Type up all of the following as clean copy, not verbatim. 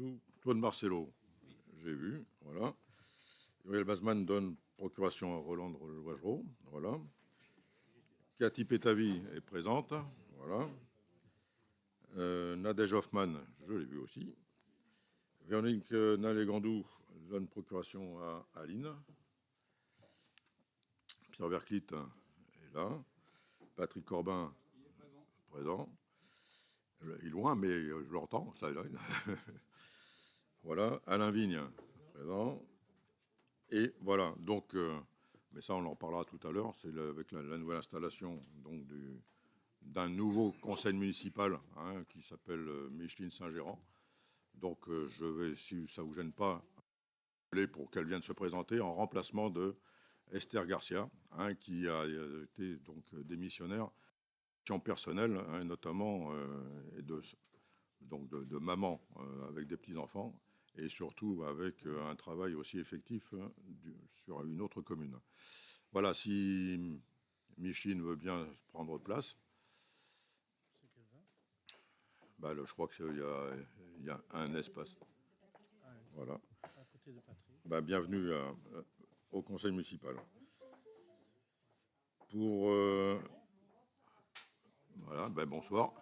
tout. Claude Marcello, j'ai vu, voilà. Uriel Basman donne procuration à Roland Loisereau, voilà. Cathy Pétavy est présente, voilà. Nadège Hoffman, je l'ai vu aussi. Véronique Nalé-Gandou donne procuration à Aline. Pierre Verclit est là. Patrick Corbin, présent. Il est loin, mais je l'entends. Voilà. Alain Vigne, présent. Et voilà. Donc, mais ça, on en parlera tout à l'heure. C'est avec la nouvelle installation donc, d'un nouveau conseil municipal qui s'appelle Micheline Saint-Gérand. Donc, je vais, si ça ne vous gêne pas, pour qu'elle vienne se présenter en remplacement de Esther Garcia, qui a été donc démissionnaire personnelle, notamment de maman avec des petits-enfants, et surtout avec un travail aussi effectif sur une autre commune. Voilà, si Micheline veut bien prendre place. Je crois qu'il y a un espace. Voilà. Bienvenue au conseil municipal. Voilà, bonsoir.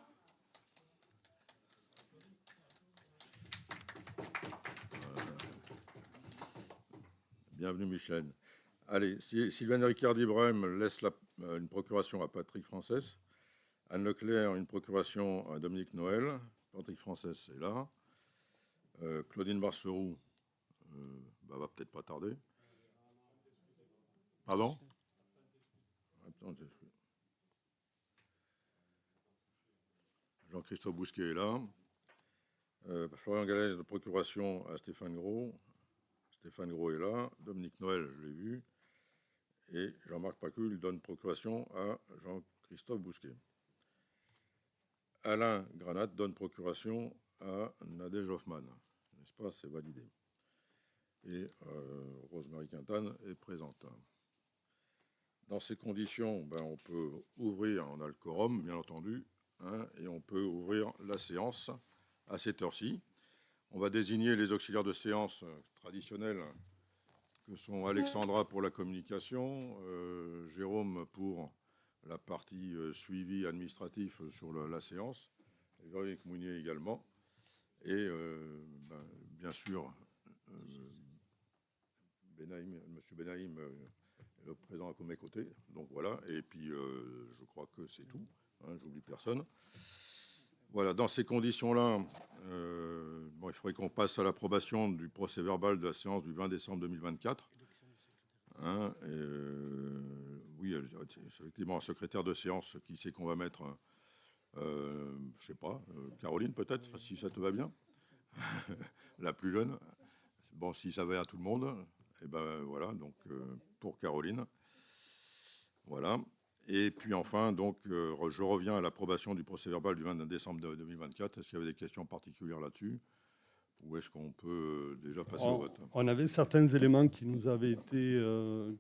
Bienvenue Michel. Allez, Sylvain Ricard-Ibrahim laisse une procuration à Patrick Frances. Anne Leclerc, une procuration à Dominique Noël. Patrick Frances est là. Claudine Barceroux va peut-être pas tarder. Pardon? Jean-Christophe Bousquet est là. Florian Galès de procuration à Stéphane Gros. Stéphane Gros est là. Dominique Noël, je l'ai vu. Et Jean-Marc Pacul donne procuration à Jean-Christophe Bousquet. Alain Granat donne procuration à Nadège Hoffman. N'est-ce pas? C'est validé. Et Rosemary Quintane est présente. Dans ces conditions, on peut ouvrir, on a le quorum, bien entendu, et on peut ouvrir la séance à cette heure-ci. On va désigner les auxiliaires de séance traditionnels, que sont Alexandra pour la communication, Jérôme pour la partie suivi administratif sur la séance, et Véronique Mounier également, et bien sûr, M. Benaïm est présent à mes côtés. Donc voilà, et puis je crois que c'est tout, j'oublie personne. Voilà, dans ces conditions-là, il faudrait qu'on passe à l'approbation du procès-verbal de la séance du 20 décembre 2024. Oui, effectivement, un secrétaire de séance, qui c'est qu'on va mettre je sais pas, Caroline peut-être, si ça te va bien. La plus jeune. Bon, si ça va à tout le monde, et voilà, donc pour Caroline. Voilà. Et puis enfin, donc, je reviens à l'approbation du procès-verbal du 20 décembre 2024. Est-ce qu'il y avait des questions particulières là-dessus? Ou est-ce qu'on peut déjà passer au vote? On avait certains éléments qui nous avaient été,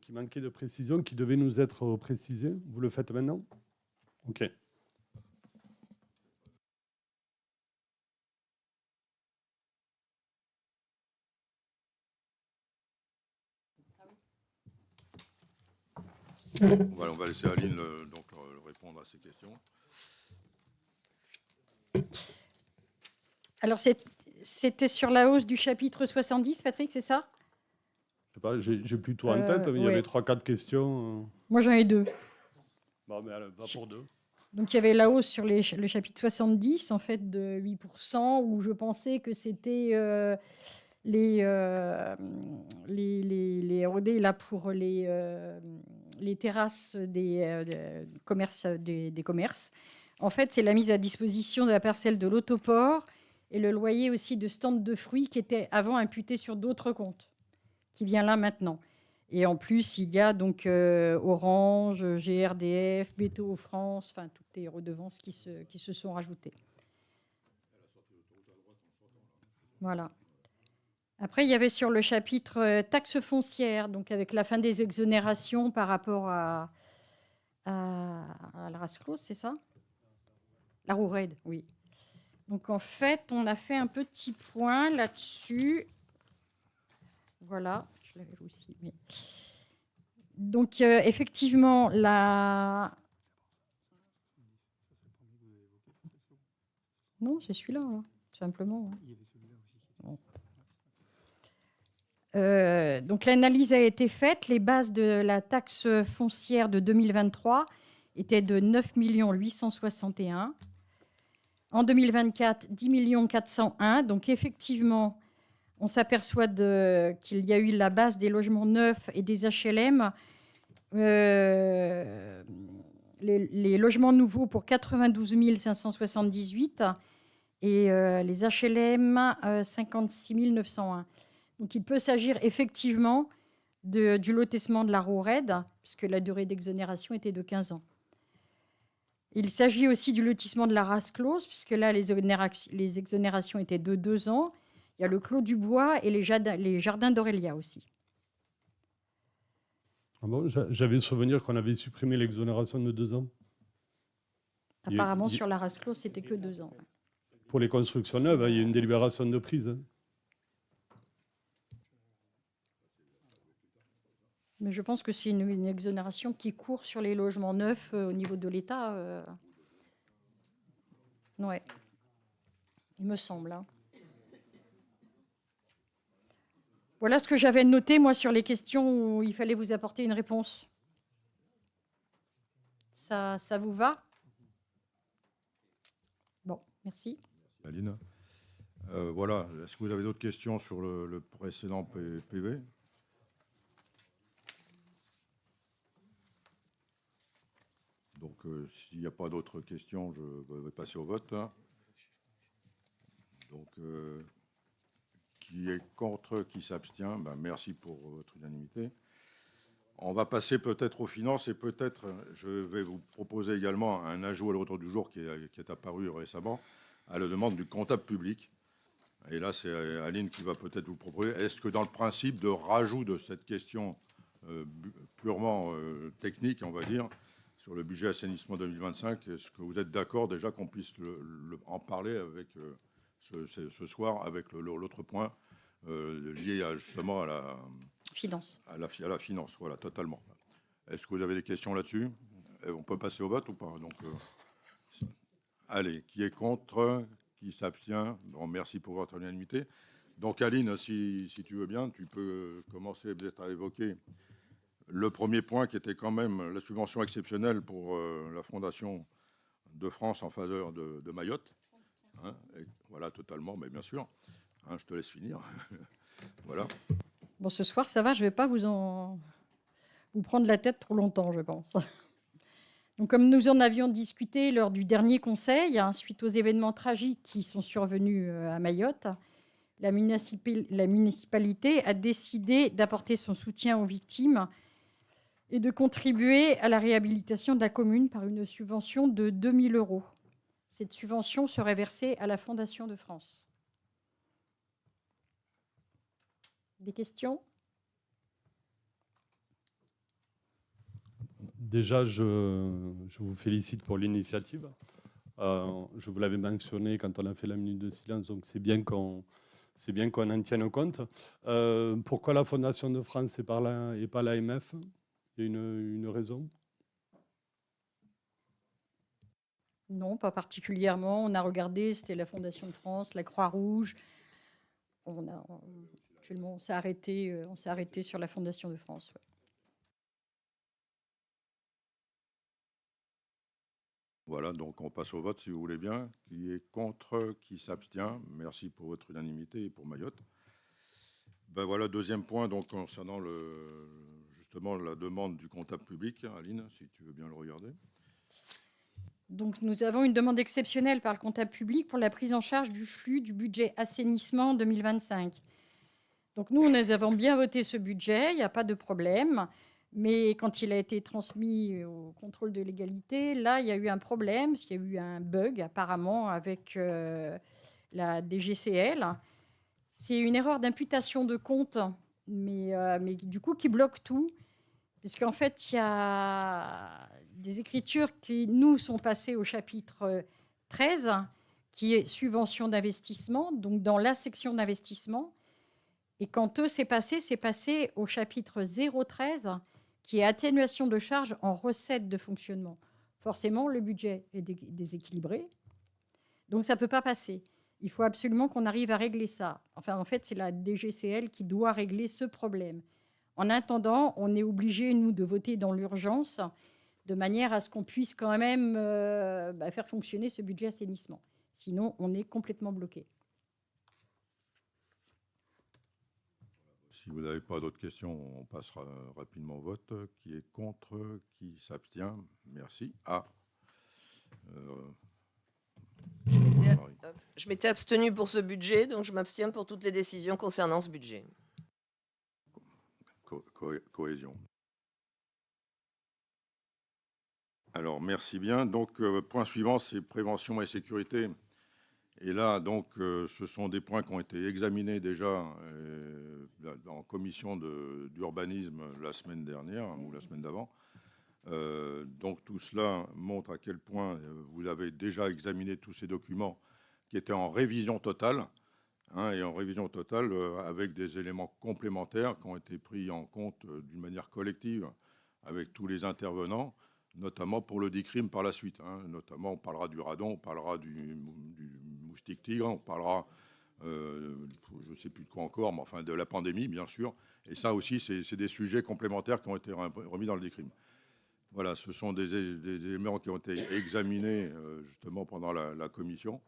qui manquaient de précision, qui devaient nous être précisés. Vous le faites maintenant? OK. Voilà, on va laisser Aline répondre à ces questions. Alors, c'était sur la hausse du chapitre 70, Patrick, c'est ça? Je sais pas, j'ai plus tout en tête, mais il y avait 3-4 questions. Moi, j'en ai 2. Bon, mais elle va pour 2. Donc, il y avait la hausse sur le chapitre 70, en fait, de 8%, où je pensais que c'était les ROD là, pour les terrasses des commerces. En fait, c'est la mise à disposition de la parcelle de l'autoport et le loyer aussi de stands de fruits qui était avant imputé sur d'autres comptes, qui vient là maintenant. Et en plus, il y a donc Orange, GRDF, BTO France, enfin toutes les redevances qui se sont rajoutées. Voilà. Après, il y avait sur le chapitre taxe foncière, donc avec la fin des exonérations par rapport à la race close, c'est ça? La Rourède, oui. Donc, en fait, on a fait un petit point là-dessus. Voilà, je l'avais aussi. Mais... Donc, effectivement, Non, c'est celui-là, hein, simplement. Bon. Donc, l'analyse a été faite. Les bases de la taxe foncière de 2023 étaient de 9 861 000. En 2024, 10 401 000. Donc, effectivement, on s'aperçoit qu'il y a eu la base des logements neufs et des HLM. Les logements nouveaux pour 92 578 et les HLM 56 901. Donc, il peut s'agir effectivement du lotissement de la RORED, puisque la durée d'exonération était de 15 ans. Il s'agit aussi du lotissement de la race close, puisque là, les exonérations étaient de 2 ans. Il y a le Clos du Bois et les jardins d'Aurélia aussi. Ah bon, j'avais souvenir qu'on avait supprimé l'exonération de 2 ans. Apparemment, sur la race close, c'était que 2 ans. Pour les constructions neuves, il y a une délibération de prise. Mais je pense que c'est une exonération qui court sur les logements neufs au niveau de l'État. Oui, il me semble. Hein. Voilà ce que j'avais noté, moi, sur les questions où il fallait vous apporter une réponse. Ça vous va? Bon, merci. Aline. Voilà. Est-ce que vous avez d'autres questions sur le précédent PV? Donc, s'il n'y a pas d'autres questions, je vais passer au vote. Donc, qui est contre, qui s'abstient? Merci pour votre unanimité. On va passer peut-être aux finances et peut-être, je vais vous proposer également un ajout à l'ordre du jour qui est apparu récemment à la demande du comptable public. Et là, c'est Aline qui va peut-être vous proposer. Est-ce que dans le principe de rajout de cette question purement technique, on va dire, sur le budget assainissement 2025, est-ce que vous êtes d'accord déjà qu'on puisse en parler avec ce soir avec l'autre point lié justement à la finance. À la finance, voilà, totalement. Est-ce que vous avez des questions là-dessus? On peut passer au vote ou pas? Donc, allez, qui est contre? Qui s'abstient? Bon, merci pour votre unanimité. Donc, Aline, si tu veux bien, tu peux commencer peut-être à évoquer le premier point qui était quand même la subvention exceptionnelle pour la Fondation de France en faveur de Mayotte. Hein, et voilà, totalement, mais bien sûr. Hein, je te laisse finir. Voilà. Bon, ce soir, ça va, je ne vais pas vous prendre la tête trop longtemps, je pense. Donc, comme nous en avions discuté lors du dernier conseil, suite aux événements tragiques qui sont survenus à Mayotte, la municipalité a décidé d'apporter son soutien aux victimes et de contribuer à la réhabilitation de la commune par une subvention de 2 000 €. Cette subvention serait versée à la Fondation de France. Des questions? Déjà, je vous félicite pour l'initiative. Je vous l'avais mentionné quand on a fait la minute de silence, donc c'est bien qu'on en tienne compte. Pourquoi la Fondation de France et pas l'AMF? Il y a une raison? Non, pas particulièrement. On a regardé, c'était la Fondation de France, la Croix-Rouge. On s'est arrêté sur la Fondation de France. Ouais. Voilà, donc on passe au vote si vous voulez bien. Qui est contre, qui s'abstient? Merci pour votre unanimité et pour Mayotte. Voilà, deuxième point, donc concernant justement la demande du comptable public. Aline, si tu veux bien le regarder. Donc, nous avons une demande exceptionnelle par le comptable public pour la prise en charge du flux du budget assainissement 2025. Donc, nous avons bien voté ce budget, il n'y a pas de problème. Mais quand il a été transmis au contrôle de légalité, là, il y a eu un problème, il y a eu un bug apparemment avec la DGCL. C'est une erreur d'imputation de compte, mais du coup qui bloque tout. Parce qu'en fait, il y a des écritures qui nous sont passées au chapitre 13 qui est subvention d'investissement, donc dans la section d'investissement. Et quand c'est passé au chapitre 013, qui est atténuation de charges en recettes de fonctionnement. Forcément, le budget est déséquilibré, donc ça ne peut pas passer. Il faut absolument qu'on arrive à régler ça. Enfin, en fait, c'est la DGCL qui doit régler ce problème. En attendant, on est obligé, nous, de voter dans l'urgence, de manière à ce qu'on puisse quand même faire fonctionner ce budget assainissement. Sinon, on est complètement bloqué. Si vous n'avez pas d'autres questions, on passera rapidement au vote. Qui est contre? Qui s'abstient? Merci. Je m'étais abstenu pour ce budget, donc je m'abstiens pour toutes les décisions concernant ce budget. Cohésion. Alors, merci bien. Donc, point suivant, c'est prévention et sécurité. Et là, donc, ce sont des points qui ont été examinés déjà en commission d'urbanisme la semaine dernière ou la semaine d'avant. Donc, tout cela montre à quel point vous avez déjà examiné tous ces documents qui étaient en révision totale, et en révision totale avec des éléments complémentaires qui ont été pris en compte d'une manière collective avec tous les intervenants, notamment pour le DICRIM par la suite. Notamment, on parlera du radon, on parlera du moustique tigre, on parlera, je ne sais plus de quoi encore, mais enfin de la pandémie, bien sûr. Et ça aussi, c'est des sujets complémentaires qui ont été remis dans le DICRIM. Voilà, ce sont des éléments qui ont été examinés justement pendant la commission.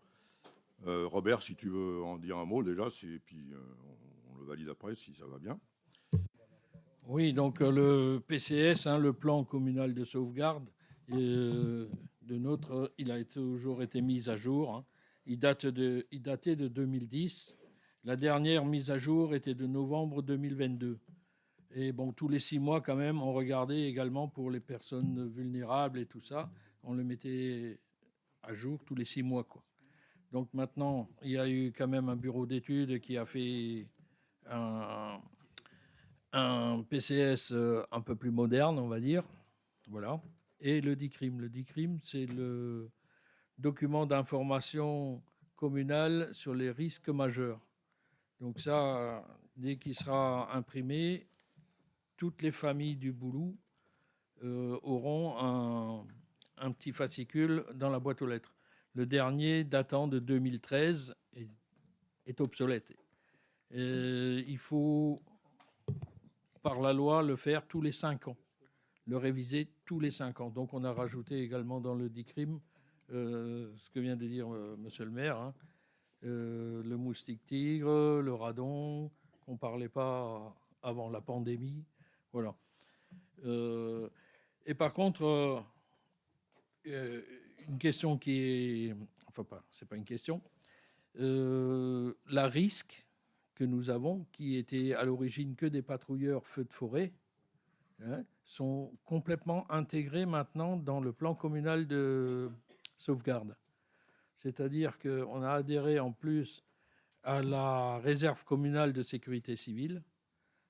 Robert, si tu veux en dire un mot déjà, et puis on le valide après, si ça va bien. Oui, donc le PCS, le plan communal de sauvegarde, il a toujours été mis à jour. Il datait de 2010. La dernière mise à jour était de novembre 2022. Et bon, tous les 6 mois, quand même, on regardait également pour les personnes vulnérables et tout ça. On le mettait à jour tous les 6 mois, quoi. Donc maintenant, il y a eu quand même un bureau d'études qui a fait un PCS un peu plus moderne, on va dire. Voilà. Et le DICRIM. Le DICRIM, c'est le document d'information communal sur les risques majeurs. Donc ça, dès qu'il sera imprimé, toutes les familles du Boulou auront un petit fascicule dans la boîte aux lettres. Le dernier, datant de 2013, est obsolète. Il faut, par la loi, le faire tous les 5 ans, le réviser tous les 5 ans. Donc on a rajouté également dans le DICRIM ce que vient de dire monsieur le maire, le moustique tigre, le radon, qu'on ne parlait pas avant la pandémie. Voilà. Et par contre, une question qui est... Enfin, c'est pas une question. La risque que nous avons, qui était à l'origine que des patrouilleurs feux de forêt, sont complètement intégrés maintenant dans le plan communal de sauvegarde. C'est-à-dire qu'on a adhéré en plus à la réserve communale de sécurité civile,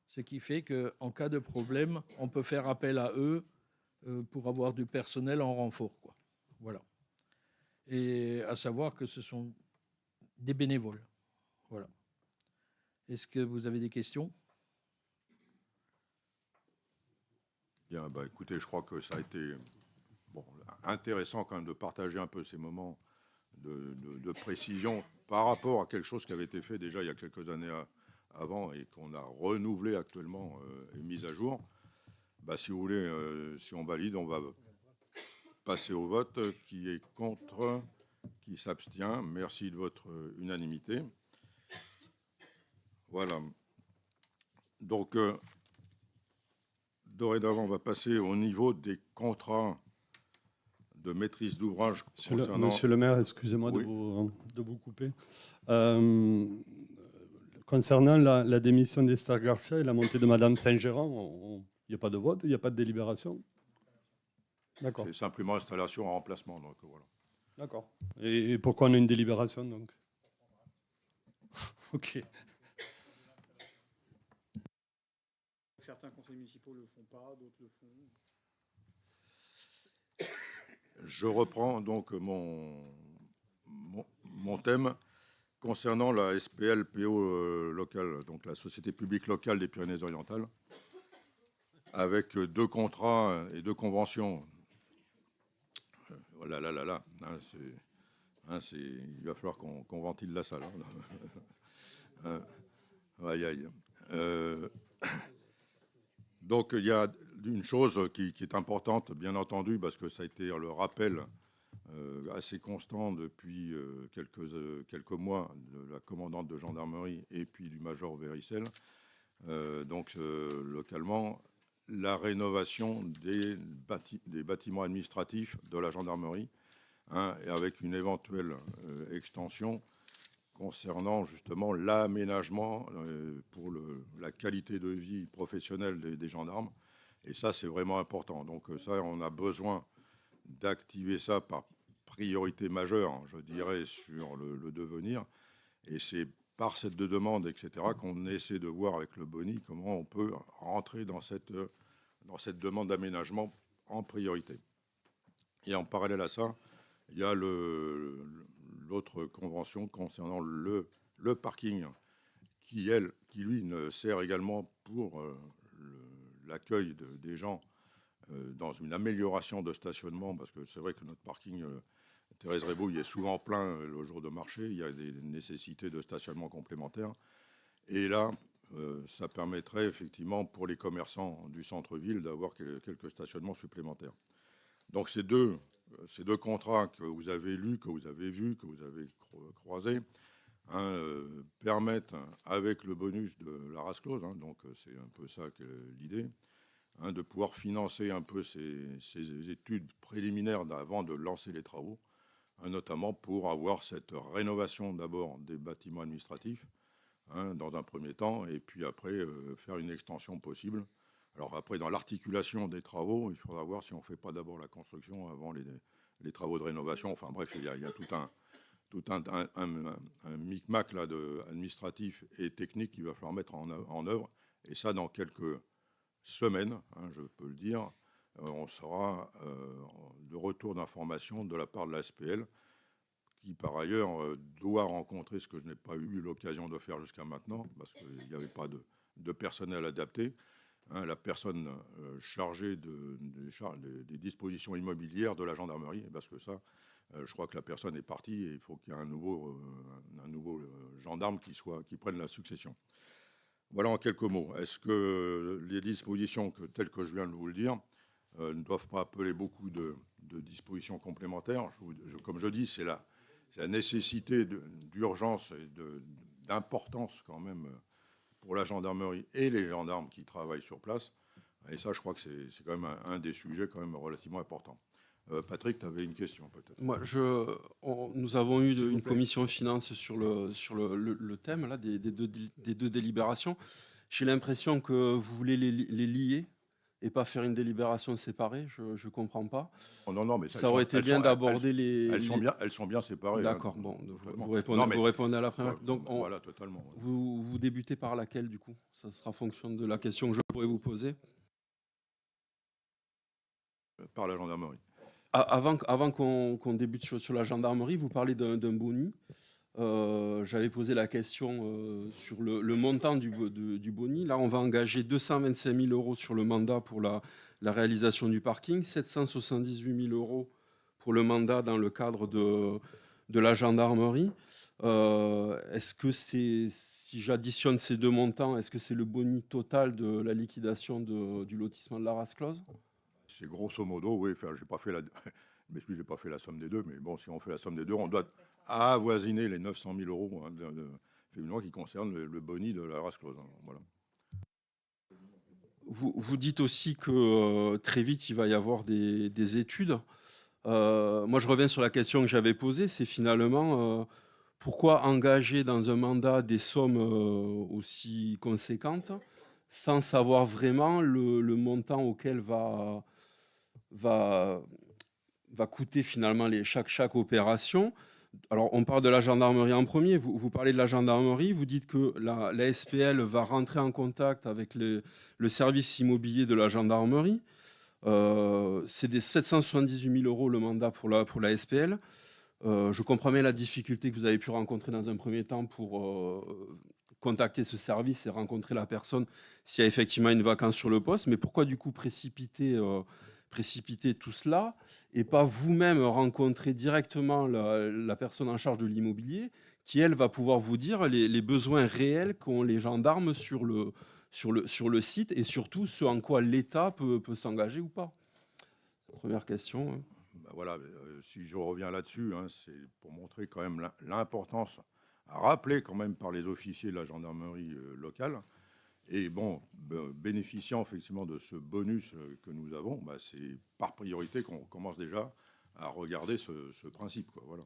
ce qui fait qu'en cas de problème, on peut faire appel à eux pour avoir du personnel en renfort, quoi. Voilà. Et à savoir que ce sont des bénévoles. Voilà. Est-ce que vous avez des questions? Bien, écoutez, je crois que ça a été intéressant quand même de partager un peu ces moments de précision par rapport à quelque chose qui avait été fait déjà il y a quelques années avant et qu'on a renouvelé actuellement et mis à jour. Si vous voulez, si on valide, on va passer au vote. Qui est contre? Qui s'abstient? Merci de votre unanimité. Voilà. Donc, dorénavant, on va passer au niveau des contrats de maîtrise d'ouvrage concernant... Monsieur le maire, excusez-moi oui. de vous couper. Concernant la démission d'Esther Garcia et la montée de Madame Saint-Gérand, il n'y a pas de vote, il n'y a pas de délibération? D'accord. C'est simplement installation en remplacement. Donc, voilà. D'accord. Et pourquoi on a une délibération donc? Ok. Certains conseils municipaux ne le font pas, d'autres le font. Je reprends donc mon mon thème concernant la SPL-PO locale, donc la Société publique locale des Pyrénées-Orientales, avec 2 contrats et 2 conventions. Oh là là là là, il va falloir qu'on ventile la salle. Aïe aïe. Donc il y a une chose qui est importante, bien entendu, parce que ça a été le rappel assez constant depuis quelques mois de la commandante de gendarmerie et puis du major Véricel. Donc localement, la rénovation des bâtiments administratifs de la gendarmerie, hein, et avec une éventuelle extension concernant justement l'aménagement pour la qualité de vie professionnelle des gendarmes. Et ça, c'est vraiment important. Donc ça, on a besoin d'activer ça par priorité majeure, je dirais, sur le devenir. Et c'est par cette demande, etc., qu'on essaie de voir avec le Boni comment on peut rentrer dans cette demande d'aménagement en priorité. Et en parallèle à ça, il y a l'autre convention concernant le parking qui, lui, ne sert également pour l'accueil des gens dans une amélioration de stationnement, parce que c'est vrai que notre parking Thérèse Rébouille est souvent plein le jour de marché, il y a des nécessités de stationnement complémentaires. Et là, ça permettrait effectivement pour les commerçants du centre-ville d'avoir quelques stationnements supplémentaires. Donc ces deux contrats que vous avez lus, que vous avez vus, que vous avez croisés, hein, permettent, avec le bonus de la RASCLOS, hein, donc c'est un peu ça que l'idée, hein, de pouvoir financer un peu ces études préliminaires avant de lancer les travaux, hein, notamment pour avoir cette rénovation d'abord des bâtiments administratifs, hein, dans un premier temps, et puis après faire une extension possible. Alors après, dans l'articulation des travaux, il faudra voir si on ne fait pas d'abord la construction avant les travaux de rénovation. Enfin bref, il y a tout un micmac là, administratif et technique qu'il va falloir mettre en œuvre. Et ça, dans quelques semaines, hein, je peux le dire, on sera de retour d'information de la part de la SPL, qui par ailleurs doit rencontrer ce que je n'ai pas eu l'occasion de faire jusqu'à maintenant, parce qu'il n'y avait pas de personnel adapté. Hein, la personne chargée des dispositions immobilières de la gendarmerie, parce que ça, je crois que la personne est partie et il faut qu'il y ait un nouveau gendarme qui prenne la succession. Voilà en quelques mots. Est-ce que les dispositions telles que je viens de vous le dire ne doivent pas appeler beaucoup de dispositions complémentaires? Comme je dis, c'est la nécessité d'urgence et d'importance quand même pour la gendarmerie et les gendarmes qui travaillent sur place. Et ça, je crois que c'est quand même un des sujets quand même relativement importants. Patrick, tu avais une question peut-être. Moi, nous avons eu une commission finance sur le thème là, des deux délibérations. J'ai l'impression que vous voulez les lier et pas faire une délibération séparée. Je ne comprends pas. Oh non, mais ça aurait été bien d'aborder les... Elles sont bien séparées. D'accord, hein, bon, vous répondez à la première. Ouais, donc, voilà, totalement. Ouais. Vous débutez par laquelle, du coup? Ça sera fonction de la question que je pourrais vous poser. Par la gendarmerie. Avant qu'on débute sur la gendarmerie, vous parlez d'un boni. J'avais posé la question sur le montant du boni. Là, on va engager 225 000 euros sur le mandat pour la réalisation du parking, 778 000 euros pour le mandat dans le cadre de la gendarmerie. Est-ce que si j'additionne ces deux montants, est-ce que c'est le boni total de la liquidation du lotissement de la RASCLOS? C'est grosso modo, oui. Enfin, j'ai pas fait la somme des deux, mais bon, si on fait la somme des deux, on doit avoisiner les 900 000 euros hein, qui concernent le boni de la RASCLOS. Hein, voilà. Vous dites aussi que très vite, il va y avoir des études. Moi, je reviens sur la question que j'avais posée, c'est finalement pourquoi engager dans un mandat des sommes aussi conséquentes sans savoir vraiment le montant auquel va coûter finalement chaque opération. Alors, on parle de la gendarmerie en premier. Vous parlez de la gendarmerie. Vous dites que la SPL va rentrer en contact avec le service immobilier de la gendarmerie. C'est des 778 000 euros le mandat pour la SPL. Je comprends bien la difficulté que vous avez pu rencontrer dans un premier temps pour contacter ce service et rencontrer la personne s'il y a effectivement une vacance sur le poste. Mais pourquoi du coup précipiter tout cela et pas vous-même rencontrer directement la personne en charge de l'immobilier qui, elle, va pouvoir vous dire les besoins réels qu'ont les gendarmes sur le site et surtout ce en quoi l'État peut s'engager ou pas. Première question. Hein. Ben voilà, si je reviens là-dessus, hein, c'est pour montrer quand même l'importance à rappeler quand même par les officiers de la gendarmerie locale. Et bon, bénéficiant effectivement de ce bonus que nous avons, bah, c'est par priorité qu'on commence déjà à regarder ce principe, quoi, voilà.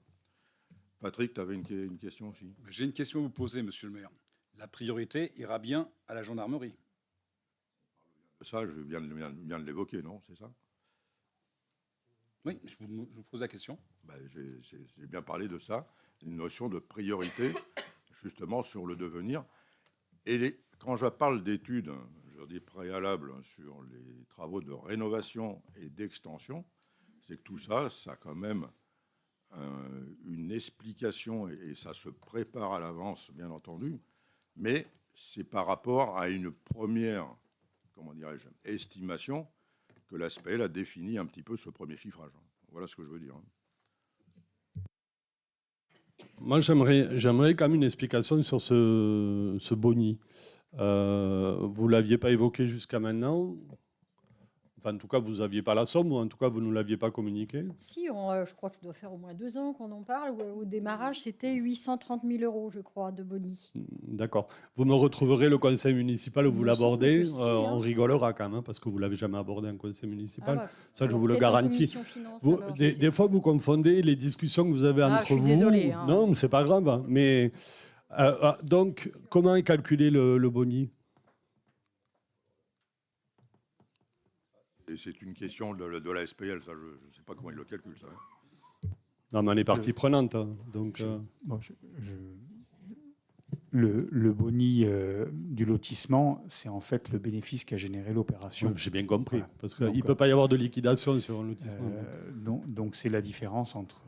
Patrick, tu avais une question aussi? J'ai une question à vous poser, monsieur le maire. La priorité ira bien à la gendarmerie. Ça, je viens de l'évoquer, non? C'est ça? Oui, je vous pose la question. Ben, j'ai bien parlé de ça, une notion de priorité, justement, sur le devenir. Et quand je parle d'études, je dis préalables sur les travaux de rénovation et d'extension, c'est que tout ça, ça a quand même une explication et ça se prépare à l'avance, bien entendu, mais c'est par rapport à une première, comment dirais-je, estimation que la SPL a défini un petit peu ce premier chiffrage. Voilà ce que je veux dire. Moi, j'aimerais quand même une explication sur ce boni. Vous ne l'aviez pas évoqué jusqu'à maintenant. Enfin, en tout cas, vous n'aviez pas la somme, ou en tout cas, vous ne l'aviez pas communiqué. Si, je crois que ça doit faire au moins 2 ans qu'on en parle. Au démarrage, c'était 830 000 euros, je crois, de boni. D'accord. Vous me retrouverez le conseil municipal où vous Il me l'abordez. semble que si, hein. On rigolera quand même, hein, parce que vous ne l'avez jamais abordé en conseil municipal. Ah bah, Ça, je alors vous le peut-être en garantis. commission finance, Vous, alors, je sais des pas. fois, vous confondez les discussions que vous avez Ah, entre je suis vous. désolée, hein. Non, mais c'est pas grave. Hein. Mais donc, comment est calculé le boni? Et c'est une question de la SPL, ça, je ne sais pas comment ils le calculent, ça. Non, mais on est partie prenante. Hein. Donc, Le boni du lotissement, c'est en fait le bénéfice qu'a généré l'opération. j'ai bien compris. Voilà. Parce qu'il Donc, ne peut pas y avoir de liquidation sur un lotissement. donc c'est la différence entre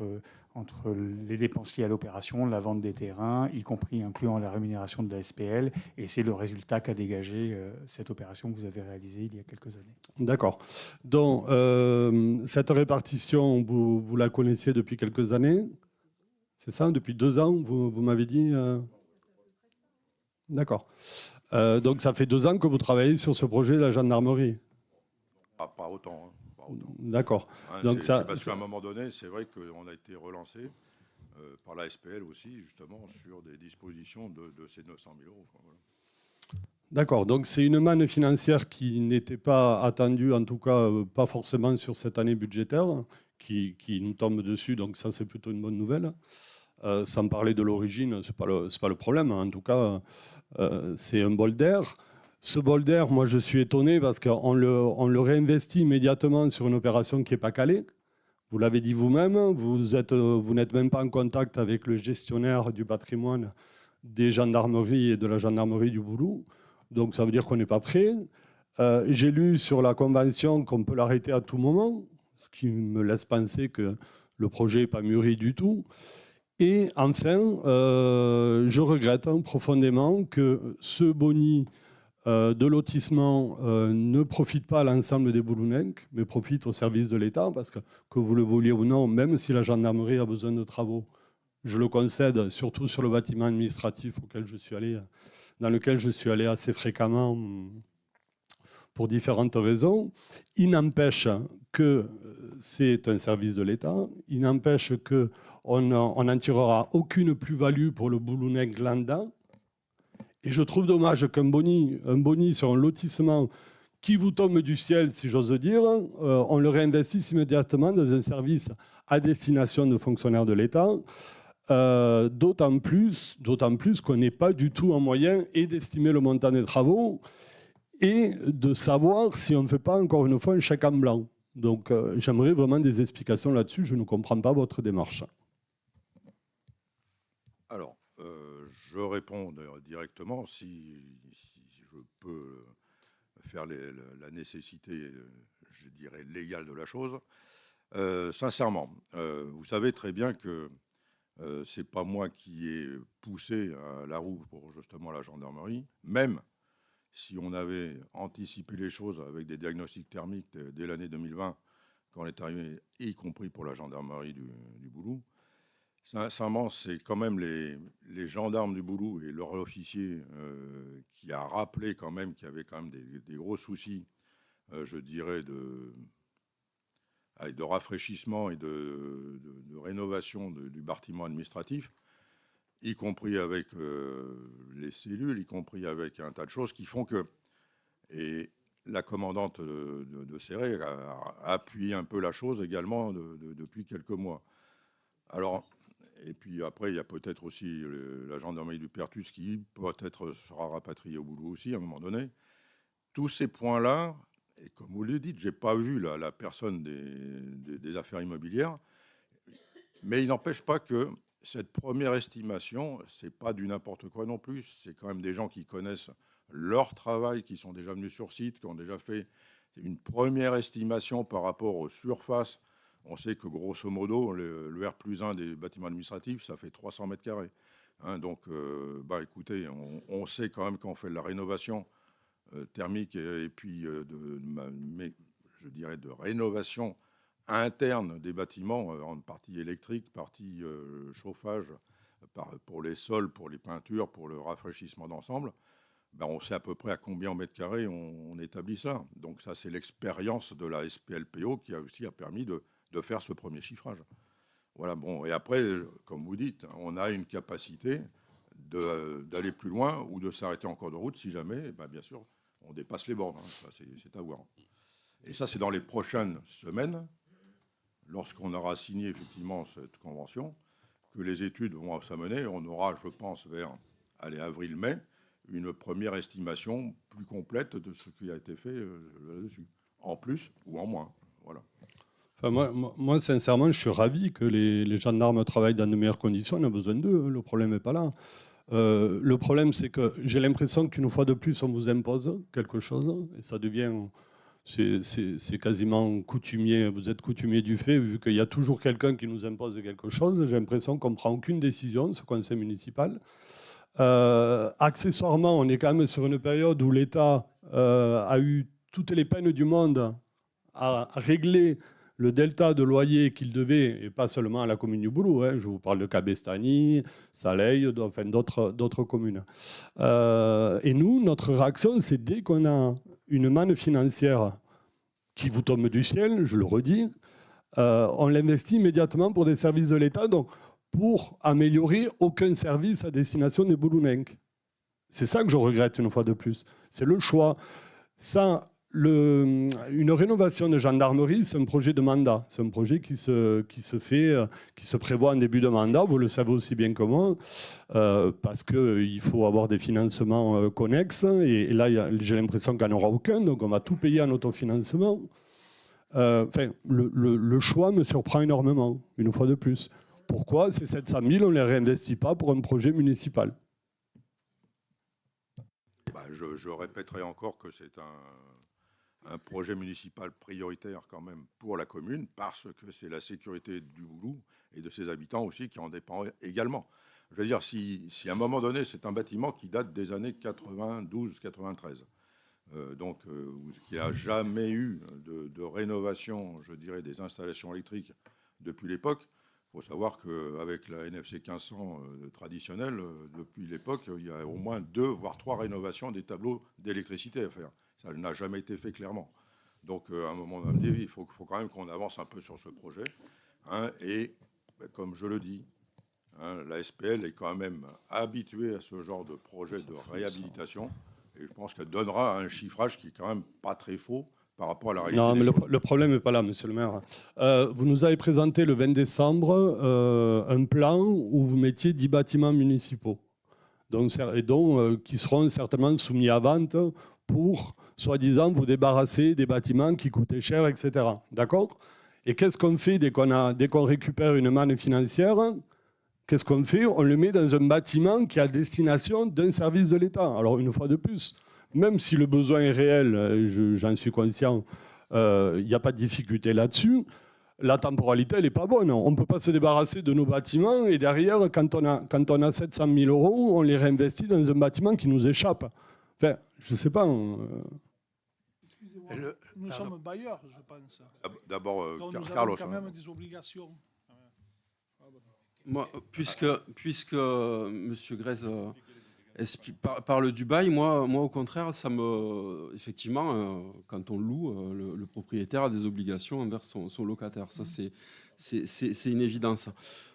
les dépenses liées à l'opération, la vente des terrains, y compris incluant la rémunération de la SPL, et c'est le résultat qu'a dégagé cette opération que vous avez réalisée il y a quelques années. D'accord. Donc, cette répartition, vous la connaissiez depuis quelques années? C'est ça? Depuis 2 ans, vous m'avez dit D'accord. Donc, ça fait 2 ans que vous travaillez sur ce projet de la gendarmerie? Pas autant. Hein, pas autant. D'accord. Hein, Donc ça, parce qu'à un moment donné, c'est vrai qu'on a été relancé par la SPL aussi, justement, sur des dispositions de ces 900 000 euros. Quoi, voilà. D'accord. Donc, c'est une manne financière qui n'était pas attendue, en tout cas, pas forcément sur cette année budgétaire, qui nous tombe dessus. Donc, ça, c'est plutôt une bonne nouvelle. Sans parler de l'origine, ce n'est pas le problème. En tout cas, c'est un bol d'air. Ce bol d'air, moi, je suis étonné parce qu'on le réinvestit immédiatement sur une opération qui n'est pas calée. Vous l'avez dit vous-même, vous n'êtes même pas en contact avec le gestionnaire du patrimoine des gendarmeries et de la gendarmerie du Boulou. Donc, ça veut dire qu'on n'est pas prêt. J'ai lu sur la convention qu'on peut l'arrêter à tout moment, ce qui me laisse penser que le projet n'est pas mûri du tout. Et enfin, je regrette profondément que ce boni de lotissement ne profite pas à l'ensemble des Boulonnais, mais profite au service de l'État, parce que vous le vouliez ou non, même si la gendarmerie a besoin de travaux, je le concède, surtout sur le bâtiment administratif dans lequel je suis allé assez fréquemment pour différentes raisons. Il n'empêche que c'est un service de l'État, il n'empêche qu'on n'en tirera aucune plus-value pour le Boulonnais lambda. Et je trouve dommage qu'un boni sur un lotissement qui vous tombe du ciel, si j'ose dire, on le réinvestisse immédiatement dans un service à destination de fonctionnaires de l'État, d'autant plus qu'on n'est pas du tout en moyen et d'estimer le montant des travaux et de savoir si on ne fait pas encore une fois un chèque en blanc. Donc j'aimerais vraiment des explications là-dessus, je ne comprends pas votre démarche. Alors, je réponds directement si je peux faire la nécessité, je dirais, légale de la chose. Sincèrement, vous savez très bien que c'est pas moi qui ai poussé à la roue pour justement la gendarmerie, même si on avait anticipé les choses avec des diagnostics thermiques dès l'année 2020, quand on est arrivé, y compris pour la gendarmerie du Boulou. Sincèrement, c'est quand même les gendarmes du Boulou et leur officier qui a rappelé quand même qu'il y avait quand même des gros soucis, je dirais, de rafraîchissement et de rénovation du bâtiment administratif, y compris avec les cellules, y compris avec un tas de choses qui font que... Et la commandante de Céret a appuyé un peu la chose également depuis quelques mois. Alors, et puis après, il y a peut-être aussi la gendarmerie du Perthus qui peut-être sera rapatriée au Boulou aussi à un moment donné. Tous ces points-là, et comme vous le dites, je n'ai pas vu la personne des affaires immobilières, mais il n'empêche pas que cette première estimation, ce n'est pas du n'importe quoi non plus. C'est quand même des gens qui connaissent leur travail, qui sont déjà venus sur site, qui ont déjà fait une première estimation par rapport aux surfaces. On sait que grosso modo, le R+1 des bâtiments administratifs, ça fait 300 mètres carrés. Hein, donc, écoutez, on sait quand même qu'on fait de la rénovation thermique et puis mais je dirais de rénovation interne des bâtiments, en partie électrique, partie chauffage, pour les sols, pour les peintures, pour le rafraîchissement d'ensemble. On sait à peu près à combien en mètres carrés on établit ça. Donc ça, c'est l'expérience de la SPLPO qui a aussi permis de faire ce premier chiffrage. Voilà, bon, et après, comme vous dites, on a une capacité d'aller plus loin ou de s'arrêter en cours de route si jamais, bien sûr, on dépasse les bornes. Hein. Ça, c'est à voir. Et ça, c'est dans les prochaines semaines, lorsqu'on aura signé effectivement cette convention, que les études vont s'amener. On aura, je pense, vers avril-mai, une première estimation plus complète de ce qui a été fait là-dessus, en plus ou en moins. Voilà. Enfin, moi, sincèrement, je suis ravi que les gendarmes travaillent dans de meilleures conditions. On a besoin d'eux. Le problème n'est pas là. Le problème, c'est que j'ai l'impression qu'une fois de plus, on vous impose quelque chose. Et ça devient... C'est quasiment coutumier. Vous êtes coutumier du fait, vu qu'il y a toujours quelqu'un qui nous impose quelque chose. J'ai l'impression qu'on ne prend aucune décision, ce conseil municipal. Accessoirement, on est quand même sur une période où l'État a eu toutes les peines du monde à régler le delta de loyer qu'il devait, et pas seulement à la commune du Boulou, hein, je vous parle de Cabestany, Saleil, enfin d'autres communes. Et nous, notre réaction, c'est dès qu'on a une manne financière qui vous tombe du ciel, je le redis, on l'investit immédiatement pour des services de l'État, donc pour améliorer aucun service à destination des Boulounenques. C'est ça que je regrette une fois de plus. C'est le choix. Ça, une rénovation de gendarmerie, c'est un projet de mandat. C'est un projet qui se prévoit en début de mandat. Vous le savez aussi bien que moi, parce qu'il faut avoir des financements connexes. Et là, j'ai l'impression qu'il n'y en aura aucun. Donc, on va tout payer en autofinancement. Le choix me surprend énormément, une fois de plus. Pourquoi ces 700 000, on ne les réinvestit pas pour un projet municipal? Je répéterai encore que c'est un projet municipal prioritaire quand même pour la commune, parce que c'est la sécurité du Boulou et de ses habitants aussi qui en dépend également. Je veux dire, si à un moment donné, c'est un bâtiment qui date des années 92-93, donc il n'y a jamais eu de rénovation, je dirais, des installations électriques depuis l'époque. Il faut savoir qu'avec la NFC 1500 traditionnelle, depuis l'époque, il y a au moins 2 voire 3 rénovations des tableaux d'électricité à faire. Ça n'a jamais été fait clairement. Donc, à un moment donné, il faut quand même qu'on avance un peu sur ce projet. Hein, et, comme je le dis, hein, la SPL est quand même habituée à ce genre de projet de réhabilitation. Et je pense qu'elle donnera un chiffrage qui est quand même pas très faux par rapport à la réalité. Non, mais le problème n'est pas là, monsieur le maire. Vous nous avez présenté le 20 décembre un plan où vous mettiez 10 bâtiments municipaux, qui seront certainement soumis à vente pour, soi-disant, vous débarrasser des bâtiments qui coûtaient cher, etc. D'accord? Et qu'est-ce qu'on fait dès qu'on récupère une manne financière? Qu'est-ce qu'on fait? On le met dans un bâtiment qui est à destination d'un service de l'État. Alors, une fois de plus, même si le besoin est réel, j'en suis conscient, il n'y a pas de difficulté là-dessus. la temporalité, elle n'est pas bonne. On ne peut pas se débarrasser de nos bâtiments et derrière, quand on a 700 000 euros, on les réinvestit dans un bâtiment qui nous échappe. Enfin, je ne sais pas. Excusez-moi, nous sommes bailleurs, je pense. D'abord, Donc nous Carlos. avons quand même des obligations. Moi, puisque M. Grèze parle du bail, moi, au contraire, effectivement, quand on loue, le propriétaire a des obligations envers son locataire. Ça, c'est une évidence.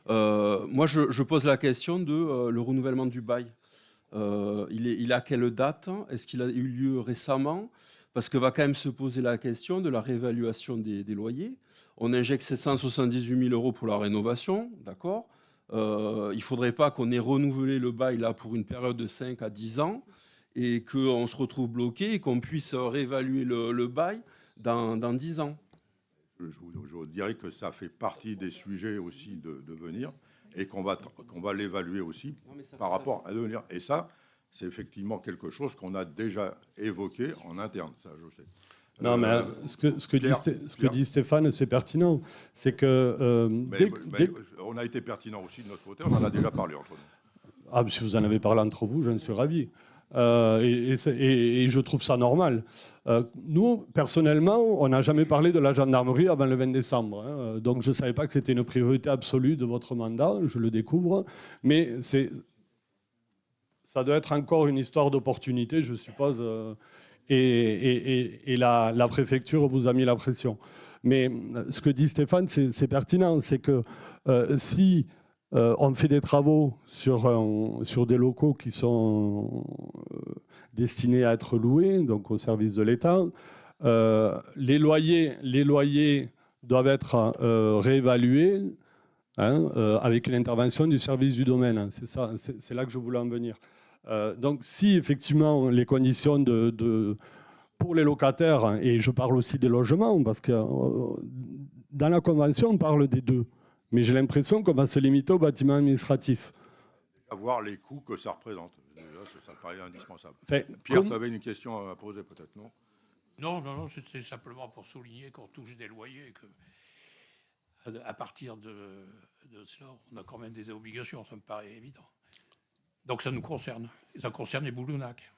Moi, je pose la question de le renouvellement du bail. Il a quelle date? Est-ce qu'il a eu lieu récemment? Parce que va quand même se poser la question de la réévaluation des loyers. On injecte 778 000 euros pour la rénovation, d'accord. Il ne faudrait pas qu'on ait renouvelé le bail là, pour une période de 5 à 10 ans et qu'on se retrouve bloqué et qu'on puisse réévaluer le bail dans 10 ans. Je vous dirais que ça fait partie des sujets aussi de venir et qu'on va l'évaluer aussi par rapport à devenir. Et ça, c'est effectivement quelque chose qu'on a déjà évoqué en interne, ça je sais. Non, mais ce que dit Stéphane, c'est pertinent. C'est que on a été pertinent aussi de notre côté, on en a déjà parlé entre nous. Ah, si vous en avez parlé entre vous, j'en suis ravi. Et je trouve ça normal. Nous, personnellement, on n'a jamais parlé de la gendarmerie avant le 20 décembre. Hein. Donc, je ne savais pas que c'était une priorité absolue de votre mandat. Je le découvre. Mais ça doit être encore une histoire d'opportunité, je suppose. Et la préfecture vous a mis la pression. Mais ce que dit Stéphane, c'est pertinent. C'est que si on fait des travaux sur des locaux qui sont destinés à être loués, donc au service de l'État, les loyers doivent être réévalués avec une intervention du service du domaine. C'est là que je voulais en venir. Donc, si effectivement les conditions pour les locataires, et je parle aussi des logements, parce que dans la Convention, on parle des deux, mais j'ai l'impression qu'on va se limiter au bâtiment administratif. Avoir les coûts que ça représente. Déjà, ça paraît indispensable. Enfin, Pierre, tu avais une question à poser peut-être, non? Non, c'était simplement pour souligner qu'on touche des loyers et que, à partir de cela, on a quand même des obligations, ça me paraît évident. Donc ça nous concerne. Ça concerne les Boulounac.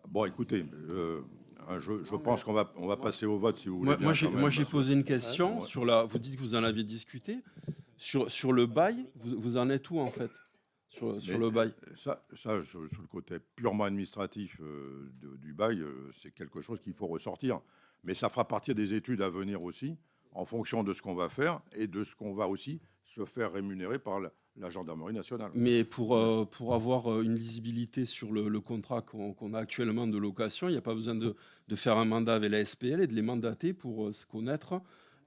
Bon, écoutez, je pense qu'on va passer au vote, si vous voulez. Moi, j'ai posé une question. Vous dites que vous en avez discuté. Sur le bail, vous en êtes où, en fait, sur le bail? Ça sur le côté purement administratif du bail, c'est quelque chose qu'il faut ressortir. Mais ça fera partie des études à venir aussi, en fonction de ce qu'on va faire et de ce qu'on va aussi se faire rémunérer par la gendarmerie nationale. Mais pour avoir une lisibilité sur le contrat qu'on a actuellement de location, il n'y a pas besoin de faire un mandat avec la SPL et de les mandater pour connaître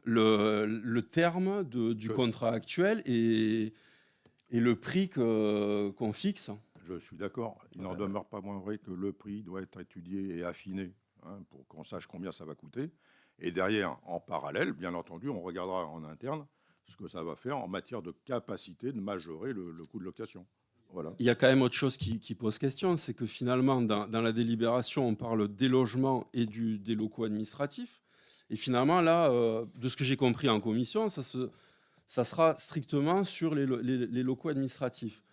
le terme du contrat actuel et le prix qu'on fixe. Je suis d'accord. Il n'en demeure pas moins vrai que le prix doit être étudié et affiné pour qu'on sache combien ça va coûter. Et derrière, en parallèle, bien entendu, on regardera en interne ce que ça va faire en matière de capacité de majorer le coût de location. Voilà. Il y a quand même autre chose qui pose question, c'est que finalement, dans la délibération, on parle des logements et des locaux administratifs. Et finalement, là, de ce que j'ai compris en commission, ça sera strictement sur les locaux administratifs.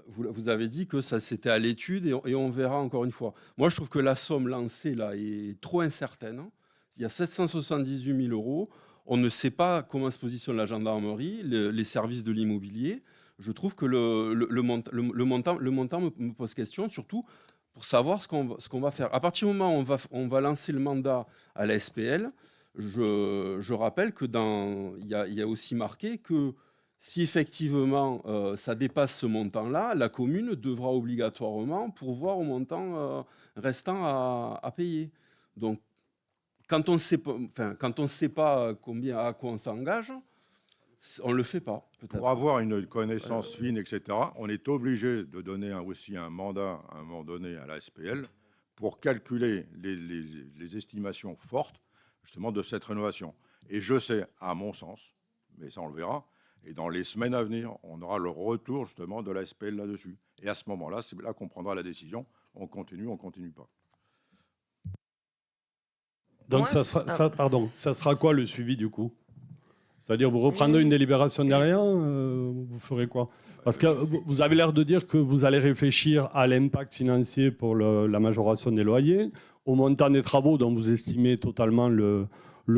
Vous avez dit que ça c'était à l'étude et on verra encore une fois. Moi, je trouve que la somme lancée là est trop incertaine. Il y a 778 000 euros. On ne sait pas comment se positionne la gendarmerie, les services de l'immobilier. Je trouve que le montant me pose question, surtout pour savoir ce qu'on va faire. À partir du moment où on va lancer le mandat à la SPL, je rappelle que il y a aussi marqué que si effectivement ça dépasse ce montant-là, la commune devra obligatoirement pourvoir au montant restant à payer. Donc, quand on ne sait pas à quoi on s'engage, on ne le fait pas. Pour avoir une connaissance fine, etc., on est obligé de donner aussi un mandat à un moment donné à la SPL pour calculer les estimations fortes justement de cette rénovation. Et je sais, à mon sens, mais ça on le verra, et dans les semaines à venir, on aura le retour justement de la SPL là-dessus. Et à ce moment-là, c'est là qu'on prendra la décision. On continue pas. Donc ça sera quoi le suivi du coup? C'est-à-dire, vous reprendrez une délibération derrière, vous ferez quoi? Parce que vous avez l'air de dire que vous allez réfléchir à l'impact financier pour la majoration des loyers, au montant des travaux dont vous estimez totalement le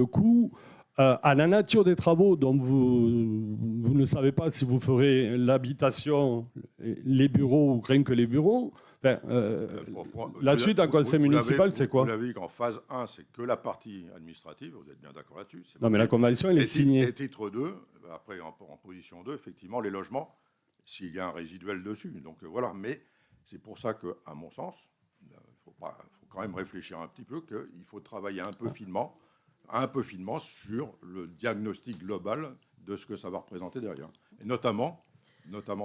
coût, à la nature des travaux dont vous ne savez pas si vous ferez l'habitation, les bureaux ou rien que les bureaux. Enfin, la suite en conseil municipal, c'est quoi? Vous l'avez dit qu'en phase 1, c'est que la partie administrative, vous êtes bien d'accord là-dessus. Non, mais la convention, elle est signée. Et titre 2, après en position 2, effectivement, les logements, s'il y a un résiduel dessus. Donc voilà, mais c'est pour ça qu'à mon sens, il faut quand même réfléchir un petit peu, qu'il faut travailler un peu finement sur le diagnostic global de ce que ça va représenter derrière. Et notamment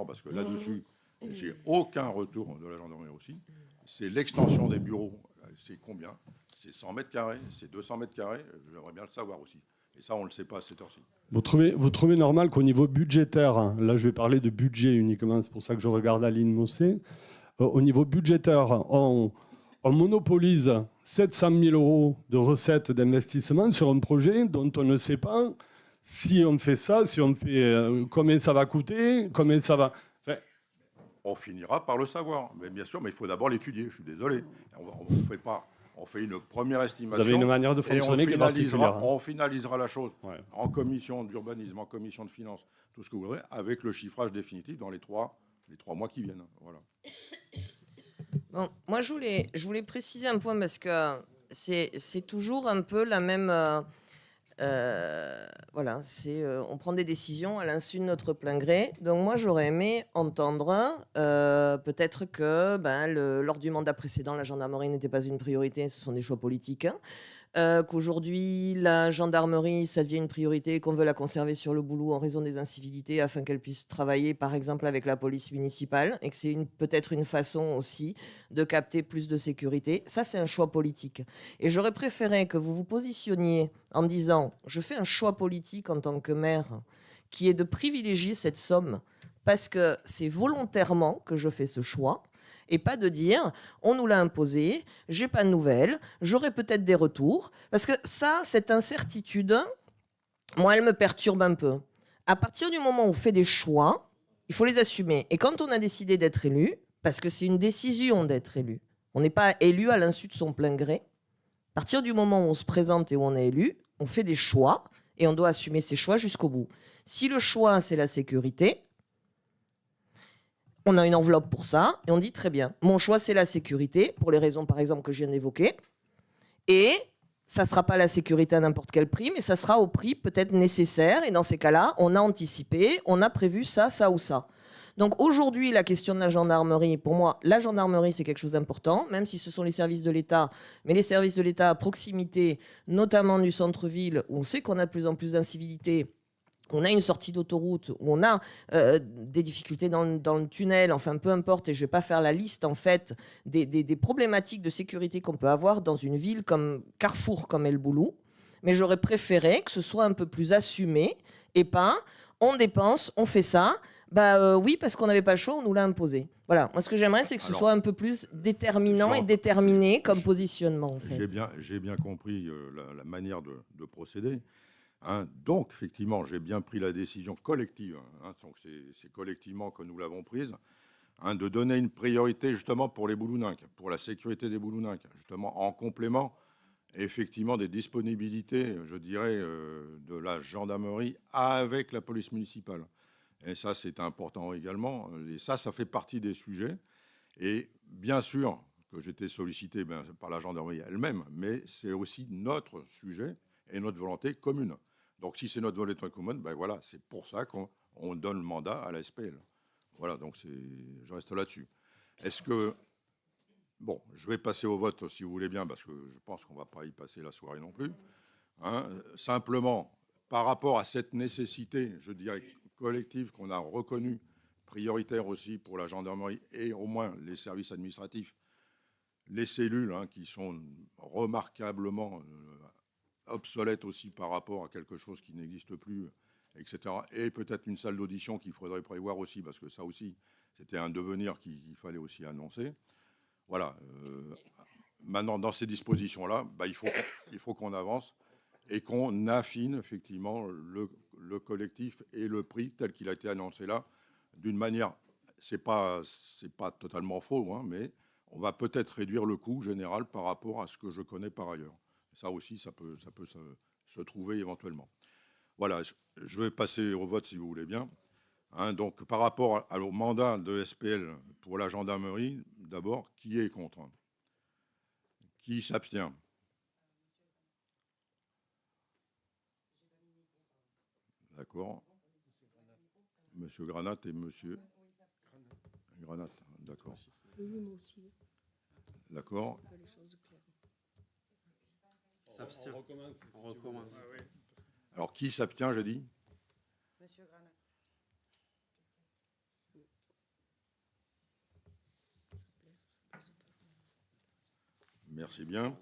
parce que là-dessus, j'ai aucun retour de la gendarmerie aussi, c'est l'extension des bureaux. C'est combien? C'est 100 mètres carrés? C'est 200 mètres carrés? J'aimerais bien le savoir aussi. Et ça, on ne le sait pas à cette heure-ci. Vous trouvez normal qu'au niveau budgétaire, hein, là je vais parler de budget uniquement, c'est pour ça que je regarde Aline Mossé, au niveau budgétaire, on monopolise 700 000 € de recettes d'investissement sur un projet dont on ne sait pas si on fait ça, si on fait combien ça va coûter, combien ça va... Enfin, on finira par le savoir, mais bien sûr, mais il faut d'abord l'étudier, je suis désolé. On fait une première estimation. Vous avez une manière de fonctionner qui est particulière. On finalisera la chose en commission d'urbanisme, en commission de finances, tout ce que vous voudrez, avec le chiffrage définitif dans les trois mois qui viennent. Voilà. Bon, moi, je voulais préciser un point parce que c'est toujours un peu la même... voilà, on prend des décisions à l'insu de notre plein gré. Donc moi, j'aurais aimé entendre peut-être que lors du mandat précédent, la gendarmerie n'était pas une priorité, ce sont des choix politiques. Qu'aujourd'hui, la gendarmerie, ça devient une priorité, qu'on veut la conserver sur le boulot en raison des incivilités afin qu'elle puisse travailler, par exemple, avec la police municipale, et que c'est peut-être une façon aussi de capter plus de sécurité. Ça, c'est un choix politique. Et j'aurais préféré que vous vous positionniez en disant « Je fais un choix politique en tant que maire qui est de privilégier cette somme parce que c'est volontairement que je fais ce choix ». Et pas de dire, on nous l'a imposé, j'ai pas de nouvelles, j'aurai peut-être des retours. Parce que ça, cette incertitude, moi, elle me perturbe un peu. À partir du moment où on fait des choix, il faut les assumer. Et quand on a décidé d'être élu, parce que c'est une décision d'être élu, on n'est pas élu à l'insu de son plein gré. À partir du moment où on se présente et où on est élu, on fait des choix et on doit assumer ces choix jusqu'au bout. Si le choix, c'est la sécurité, on a une enveloppe pour ça et on dit très bien, mon choix c'est la sécurité, pour les raisons par exemple que je viens d'évoquer, et ça ne sera pas la sécurité à n'importe quel prix, mais ça sera au prix peut-être nécessaire, et dans ces cas-là, on a anticipé, on a prévu ça, ça ou ça. Donc aujourd'hui, la question de la gendarmerie, pour moi, la gendarmerie c'est quelque chose d'important, même si ce sont les services de l'État, mais les services de l'État à proximité, notamment du centre-ville, où on sait qu'on a de plus en plus d'incivilités, on a une sortie d'autoroute, où on a des difficultés dans le tunnel, enfin peu importe, et je ne vais pas faire la liste en fait des problématiques de sécurité qu'on peut avoir dans une ville comme Carrefour, comme El Boulou, mais j'aurais préféré que ce soit un peu plus assumé et pas on dépense, on fait ça, oui parce qu'on n'avait pas le choix, on nous l'a imposé. Voilà, moi ce que j'aimerais c'est que ce soit un peu plus déterminant et déterminé comme positionnement en fait. J'ai bien compris la manière de procéder. Donc, effectivement, j'ai bien pris la décision collective, donc c'est collectivement que nous l'avons prise, de donner une priorité justement pour les Boulouninques, pour la sécurité des Boulouninques, justement en complément, effectivement, des disponibilités, je dirais, de la gendarmerie avec la police municipale. Et ça, c'est important également. Et ça fait partie des sujets. Et bien sûr que j'étais sollicité par la gendarmerie elle-même, mais c'est aussi notre sujet et notre volonté commune. Donc, si c'est notre volonté commune, voilà, c'est pour ça qu'on donne le mandat à la SPL. Voilà, donc je reste là-dessus. Est-ce que... Bon, je vais passer au vote, si vous voulez bien, parce que je pense qu'on ne va pas y passer la soirée non plus. Simplement, par rapport à cette nécessité, je dirais, collective qu'on a reconnue, prioritaire aussi pour la gendarmerie et au moins les services administratifs, les cellules qui sont remarquablement... obsolète aussi par rapport à quelque chose qui n'existe plus, etc. Et peut-être une salle d'audition qu'il faudrait prévoir aussi, parce que ça aussi, c'était un devenir qu'il fallait aussi annoncer. Voilà. Maintenant, dans ces dispositions-là, il faut qu'on avance et qu'on affine effectivement le collectif et le prix tel qu'il a été annoncé là, d'une manière, c'est pas totalement faux, hein, mais on va peut-être réduire le coût général par rapport à ce que je connais par ailleurs. Ça aussi, ça peut se trouver éventuellement. Voilà, je vais passer au vote si vous voulez bien. Hein, donc, par rapport au mandat de SPL pour la gendarmerie, d'abord, qui est contre? Qui s'abstient? D'accord. Monsieur Granat et Monsieur Granat, d'accord. D'accord. S'abstient. On recommence. Alors, qui s'abstient, j'ai dit? Monsieur Granat. Merci bien.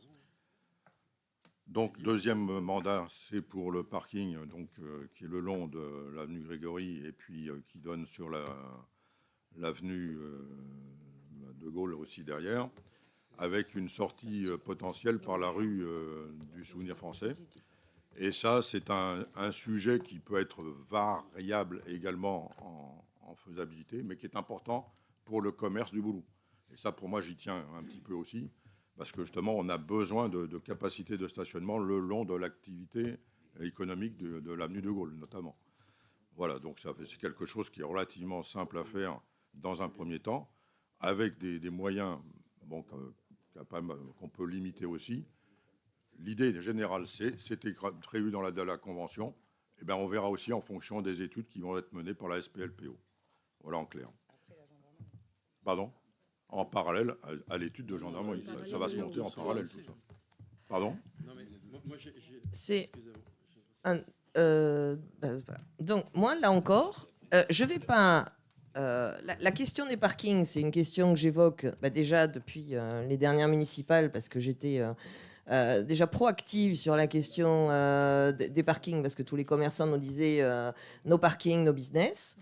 Donc, deuxième mandat, c'est pour le parking, donc, qui est le long de l'avenue Grégory et puis qui donne sur l'avenue de Gaulle aussi derrière, avec une sortie potentielle par la rue du Souvenir français. Et ça, c'est un sujet qui peut être variable également en faisabilité, mais qui est important pour le commerce du Boulou. Et ça, pour moi, j'y tiens un petit peu aussi, parce que justement, on a besoin de capacités de stationnement le long de l'activité économique de l'avenue de Gaulle, notamment. Voilà, donc c'est quelque chose qui est relativement simple à faire dans un premier temps, avec des moyens bon, qu'on peut limiter aussi. L'idée générale, c'était prévu dans la convention, et bien on verra aussi en fonction des études qui vont être menées par la SPLPO. Voilà en clair. Pardon? En parallèle à l'étude de gendarmerie. Ça va se monter en parallèle, tout ça. Pardon? C'est voilà. Donc, moi, là encore, je ne vais pas... la question des parkings, c'est une question que j'évoque déjà depuis les dernières municipales, parce que j'étais déjà proactive sur la question des parkings, parce que tous les commerçants nous disaient nos parkings, nos business.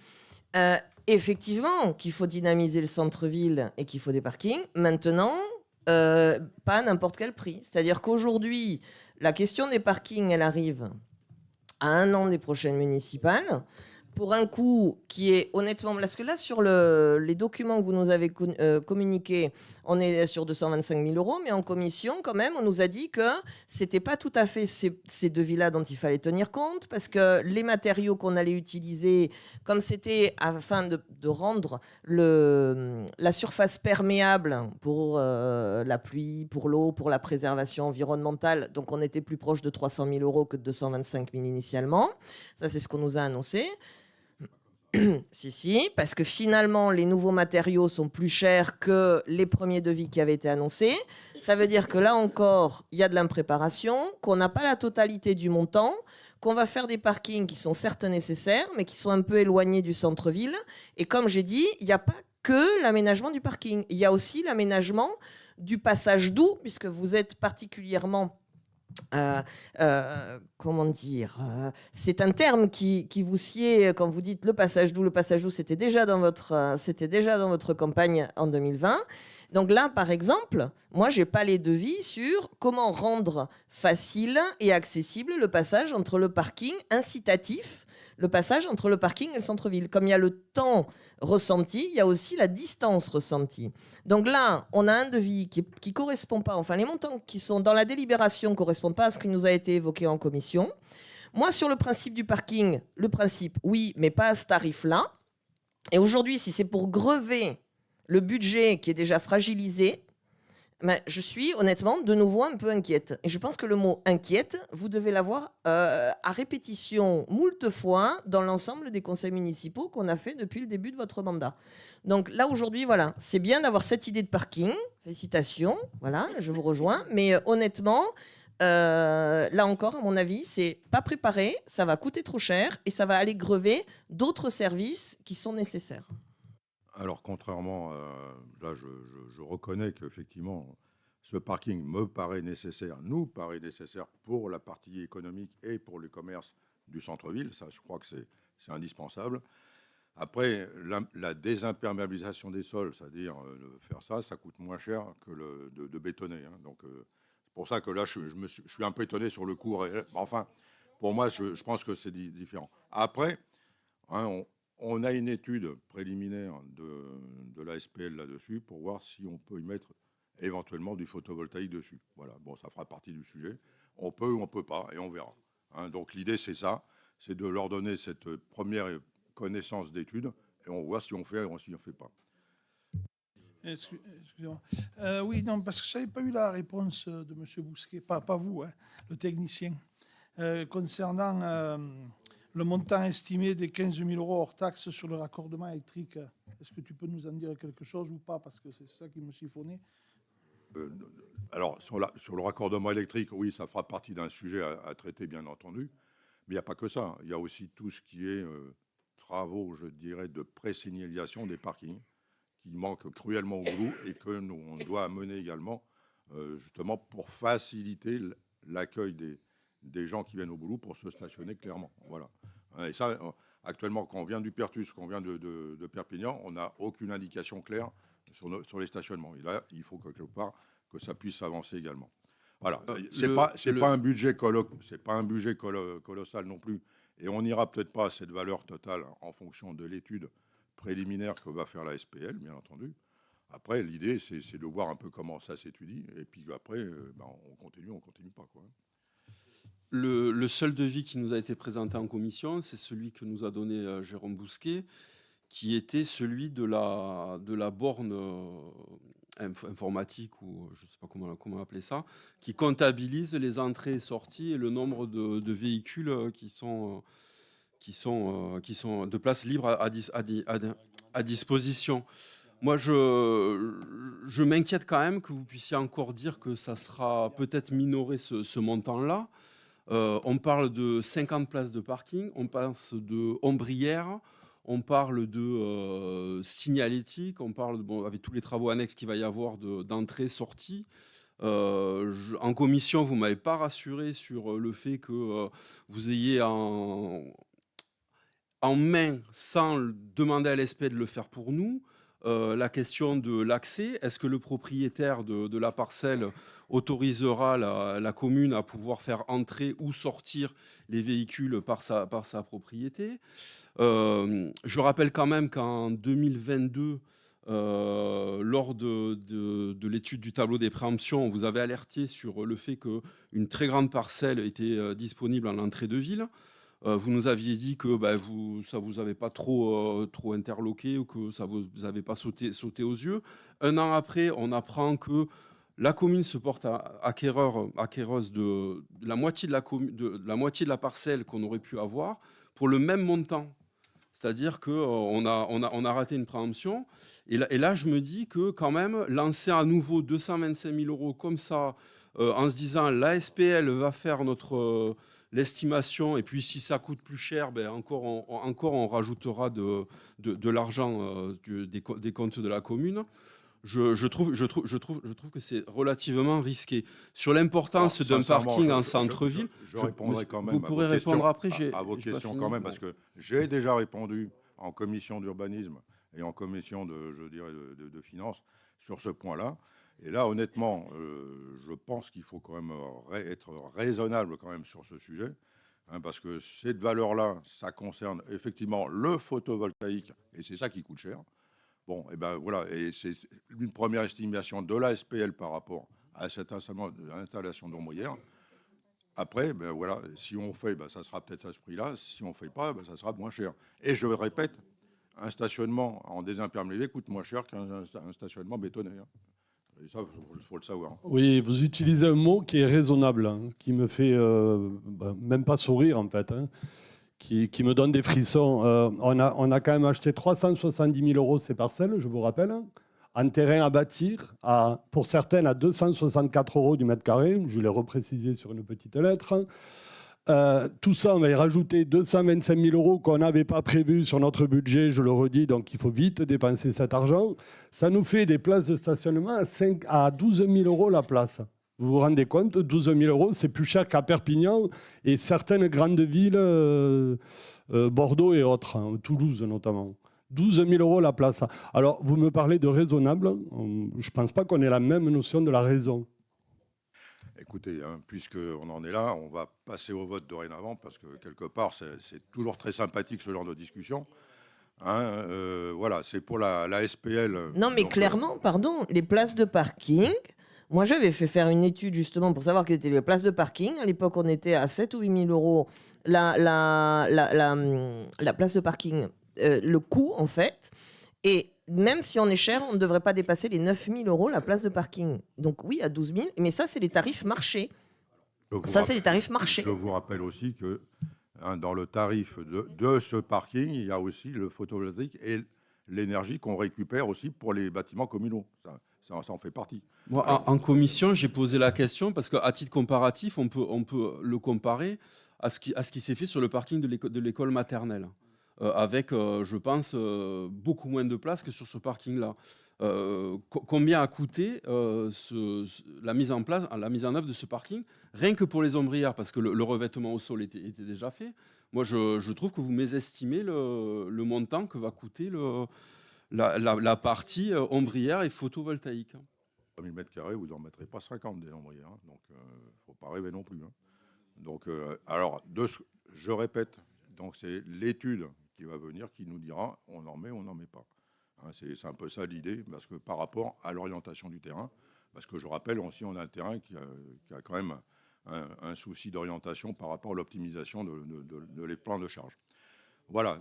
Effectivement, qu'il faut dynamiser le centre-ville et qu'il faut des parkings. Maintenant, pas à n'importe quel prix. C'est-à-dire qu'aujourd'hui, la question des parkings, elle arrive à 1 an des prochaines municipales, pour un coût qui est honnêtement... Parce que là, sur les documents que vous nous avez communiqués, on est sur 225 000 €, mais en commission, quand même, on nous a dit que ce n'était pas tout à fait ces devis-là dont il fallait tenir compte, parce que les matériaux qu'on allait utiliser, comme c'était afin de rendre la surface perméable pour la pluie, pour l'eau, pour la préservation environnementale, donc on était plus proche de 300 000 € que de 225 000 initialement. Ça, c'est ce qu'on nous a annoncé. Si, parce que finalement, les nouveaux matériaux sont plus chers que les premiers devis qui avaient été annoncés. Ça veut dire que là encore, il y a de l'impréparation, qu'on n'a pas la totalité du montant, qu'on va faire des parkings qui sont certes nécessaires, mais qui sont un peu éloignés du centre-ville. Et comme j'ai dit, il n'y a pas que l'aménagement du parking. Il y a aussi l'aménagement du passage doux, puisque vous êtes particulièrement... comment dire, c'est un terme qui vous sied quand vous dites le passage doux. Le passage doux, c'était déjà dans votre campagne en 2020. Donc là, par exemple, moi, j'ai pas les devis sur comment rendre facile et accessible le passage entre le parking incitatif, le passage entre le parking et le centre-ville. Comme il y a le temps ressenti, il y a aussi la distance ressentie. Donc là, on a un devis qui correspond pas, enfin les montants qui sont dans la délibération ne correspondent pas à ce qui nous a été évoqué en commission. Moi, sur le principe du parking, le principe, oui, mais pas à ce tarif-là. Et aujourd'hui, si c'est pour grever le budget qui est déjà fragilisé, je suis honnêtement de nouveau un peu inquiète. Et je pense que le mot inquiète, vous devez l'avoir à répétition moult fois dans l'ensemble des conseils municipaux qu'on a fait depuis le début de votre mandat. Donc là, aujourd'hui, voilà, c'est bien d'avoir cette idée de parking. Félicitations, voilà, je vous rejoins. Mais honnêtement, là encore, à mon avis, c'est pas préparé, ça va coûter trop cher et ça va aller grever d'autres services qui sont nécessaires. Alors, contrairement, là, je reconnais qu'effectivement, ce parking me paraît nécessaire, nous paraît nécessaire pour la partie économique et pour le commerce du centre-ville. Ça, je crois que c'est indispensable. Après, la désimperméabilisation des sols, c'est-à-dire faire ça coûte moins cher que de bétonner. Hein. Donc, c'est pour ça que là, je suis un peu étonné sur le coût. Enfin, pour moi, je pense que c'est différent. Après, hein, on a une étude préliminaire de la SPL là-dessus pour voir si on peut y mettre éventuellement du photovoltaïque dessus. Voilà, bon, ça fera partie du sujet. On peut ou on ne peut pas, et on verra. Hein, donc l'idée, c'est ça, c'est de leur donner cette première connaissance d'étude, et on voit si on fait ou si on ne fait pas. Excusez-moi. Oui, non, parce que je n'avais pas eu la réponse de M. Bousquet, pas vous, hein, le technicien, concernant le montant estimé des 15 000 € hors taxe sur le raccordement électrique. Est-ce que tu peux nous en dire quelque chose ou pas? Parce que c'est ça qui me siphonnait. Alors, sur le raccordement électrique, oui, ça fera partie d'un sujet à traiter, bien entendu. Mais il n'y a pas que ça. Il y a aussi tout ce qui est travaux, je dirais, de pré-signalisation des parkings, qui manquent cruellement au boulot et que nous, on doit mener également, justement, pour faciliter l'accueil des gens qui viennent au boulot pour se stationner clairement. Voilà. Et ça, actuellement, quand on vient du Perthus, quand on vient de Perpignan, on n'a aucune indication claire sur les stationnements. Et là, il faut quelque part que ça puisse avancer également. Voilà. C'est pas un budget colossal non plus. Et on n'ira peut-être pas à cette valeur totale en fonction de l'étude préliminaire que va faire la SPL, bien entendu. Après, l'idée, c'est de voir un peu comment ça s'étudie. Et puis après, on continue pas, quoi. Le seul devis qui nous a été présenté en commission, c'est celui que nous a donné Jérôme Bousquet, qui était celui de la borne informatique, ou je ne sais pas comment appeler ça, qui comptabilise les entrées et sorties et le nombre de véhicules qui sont de places libres à disposition. Moi, je m'inquiète quand même que vous puissiez encore dire que ça sera peut-être minoré ce montant-là. On parle de 50 places de parking, on parle de ombrières, on parle de signalétique, on parle avec tous les travaux annexes qu'il va y avoir d'entrée-sortie. En commission, vous ne m'avez pas rassuré sur le fait que vous ayez en main, sans demander à l'SP de le faire pour nous, la question de l'accès. Est-ce que le propriétaire de la parcelle autorisera la commune à pouvoir faire entrer ou sortir les véhicules par sa propriété? Je rappelle quand même qu'en 2022, lors de l'étude du tableau des préemptions, on vous avait alerté sur le fait qu'une très grande parcelle était disponible en entrée de ville. Vous nous aviez dit que ça ne vous avait pas trop interloqué ou que ça ne vous avait pas sauté aux yeux. Un an après, on apprend que la commune se porte acquéreuse de la moitié de la parcelle qu'on aurait pu avoir pour le même montant. C'est-à-dire qu'on a raté une préemption. Et là, je me dis que quand même, lancer à nouveau 225 000 € comme ça, en se disant la SPL va faire l'estimation, et puis si ça coûte plus cher, encore on rajoutera de l'argent des comptes de la commune. Je trouve que c'est relativement risqué. Sur l'importance d'un parking en centre-ville, je répondrai quand même. Vous pourrez répondre après. À vos questions quand même, parce que j'ai déjà répondu en commission d'urbanisme et en commission de finances sur ce point-là. Et là, honnêtement, je pense qu'il faut quand même être raisonnable quand même sur ce sujet, hein, parce que cette valeur-là, ça concerne effectivement le photovoltaïque, et c'est ça qui coûte cher. Bon, et voilà, et c'est une première estimation de la SPL par rapport à cette installation d'ombrière. Après, voilà, si on fait, ça sera peut-être à ce prix-là. Si on ne fait pas, ça sera moins cher. Et je répète, un stationnement en désimperméabilisé coûte moins cher qu'un stationnement bétonné. Hein. Et ça, il faut le savoir. Oui, vous utilisez un mot qui est raisonnable, hein, qui me fait même pas sourire en fait, hein, qui me donne des frissons. On a quand même acheté 370 000 € ces parcelles, je vous rappelle, hein, en terrain à bâtir, pour certaines à 264 € du mètre carré, je l'ai reprécisé sur une petite lettre. Tout ça, on va y rajouter 225 000 € qu'on n'avait pas prévu sur notre budget, je le redis, donc il faut vite dépenser cet argent. Ça nous fait des places de stationnement à 12 000 € la place. Vous vous rendez compte, 12 000 €, c'est plus cher qu'à Perpignan et certaines grandes villes, Bordeaux et autres, hein, Toulouse notamment. 12 000 € la place. Alors, vous me parlez de raisonnable, je ne pense pas qu'on ait la même notion de la raison. Écoutez, puisqu'on en est là, on va passer au vote dorénavant, parce que quelque part, c'est toujours très sympathique ce genre de discussion. Voilà, c'est pour la SPL. Non, mais Donc, clairement, pardon, les places de parking. Moi, j'avais fait faire une étude justement pour savoir quelles étaient les places de parking. À l'époque, on était à 7 ou 8 000 euros la place de parking, le coût en fait. Et même si on est cher, on ne devrait pas dépasser les 9 000 euros la place de parking. Donc oui, à 12 000, mais ça, c'est les tarifs marché. Ça, c'est les tarifs marché. Je vous rappelle aussi que dans le tarif de ce parking, il y a aussi le photovoltaïque et l'énergie qu'on récupère aussi pour les bâtiments communaux. Ça en fait partie. Moi, en commission, j'ai posé la question parce qu'à titre comparatif, on peut le comparer à ce qui s'est fait sur le parking de l'école maternelle, avec, je pense, beaucoup moins de place que sur ce parking-là. Combien a coûté la mise en œuvre de ce parking, rien que pour les ombrières, parce que le revêtement au sol était déjà fait. Moi, je trouve que vous mésestimez le montant que va coûter la partie ombrière et photovoltaïque. 3000 mètres carrés, vous n'en mettrez pas 50 des ombrières, donc il ne faut pas rêver non plus. Donc, alors, je répète, donc c'est l'étude qui va venir qui nous dira on en met ou on n'en met pas. C'est un peu ça l'idée, parce que par rapport à l'orientation du terrain, parce que je rappelle aussi, on a un terrain qui a quand même un souci d'orientation par rapport à l'optimisation de les plans de charge. Voilà,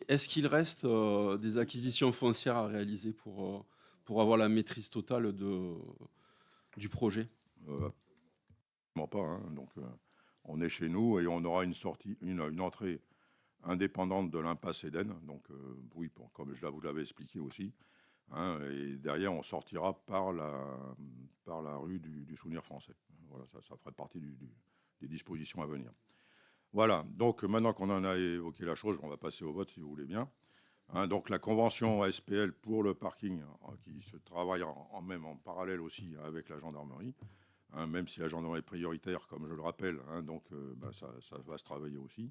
Est-ce qu'il reste des acquisitions foncières à réaliser pour avoir la maîtrise totale du projet? Pas, donc on est chez nous et on aura une entrée indépendante de l'impasse Éden, donc oui, comme vous l'avais expliqué aussi, et derrière on sortira par la rue du Souvenir français. Voilà, ça ferait partie des dispositions à venir. Voilà, donc maintenant qu'on en a évoqué la chose, on va passer au vote si vous voulez bien. Donc la convention SPL pour le parking qui se travaille même en parallèle aussi avec la gendarmerie, même si la gendarmerie est prioritaire, comme je le rappelle, donc ça va se travailler aussi.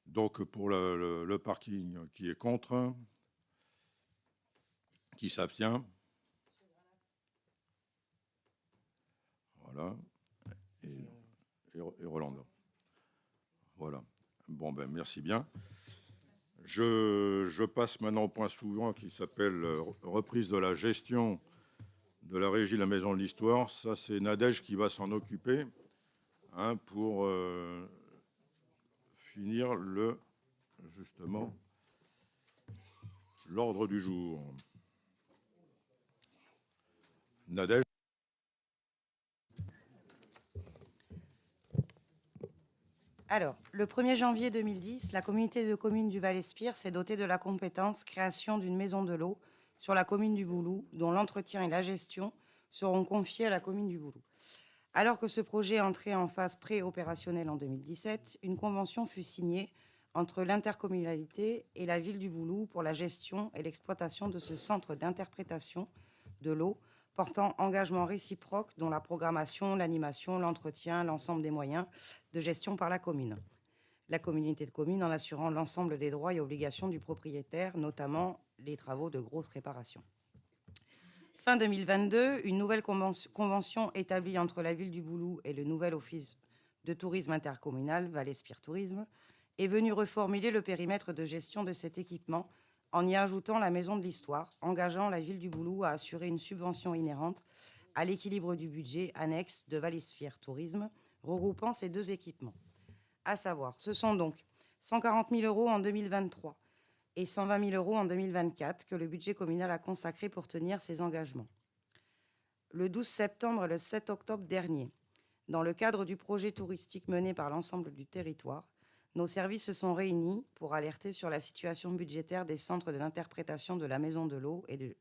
Donc pour le parking, qui est contre, qui s'abstient. Voilà. Et Roland. Voilà. Bon, merci bien. Je passe maintenant au point suivant qui s'appelle reprise de la gestion de la régie de la Maison de l'Histoire. Ça, c'est Nadège qui va s'en occuper pour finir justement l'ordre du jour. Nadège. Alors, le 1er janvier 2010, la communauté de communes du Val-Espire s'est dotée de la compétence création d'une maison de l'eau sur la commune du Boulou, dont l'entretien et la gestion seront confiés à la commune du Boulou. Alors que ce projet est entré en phase pré-opérationnelle en 2017, une convention fut signée entre l'intercommunalité et la ville du Boulou pour la gestion et l'exploitation de ce centre d'interprétation de l'eau, portant engagement réciproque dont la programmation, l'animation, l'entretien, l'ensemble des moyens de gestion par la commune. La communauté de communes en assurant l'ensemble des droits et obligations du propriétaire, notamment les travaux de grosse réparation. Fin 2022, une nouvelle convention établie entre la ville du Boulou et le nouvel office de tourisme intercommunal, Val-Espire Tourisme, est venue reformuler le périmètre de gestion de cet équipement en y ajoutant la Maison de l'Histoire, engageant la ville du Boulou à assurer une subvention inhérente à l'équilibre du budget annexe de Val-Espire Tourisme, regroupant ces deux équipements. À savoir, ce sont donc 140 000 euros en 2023 et 120 000 euros en 2024 que le budget communal a consacré pour tenir ces engagements. Le 12 septembre et le 7 octobre dernier, dans le cadre du projet touristique mené par l'ensemble du territoire, nos services se sont réunis pour alerter sur la situation budgétaire des centres de l'interprétation de la Maison de l'eau et de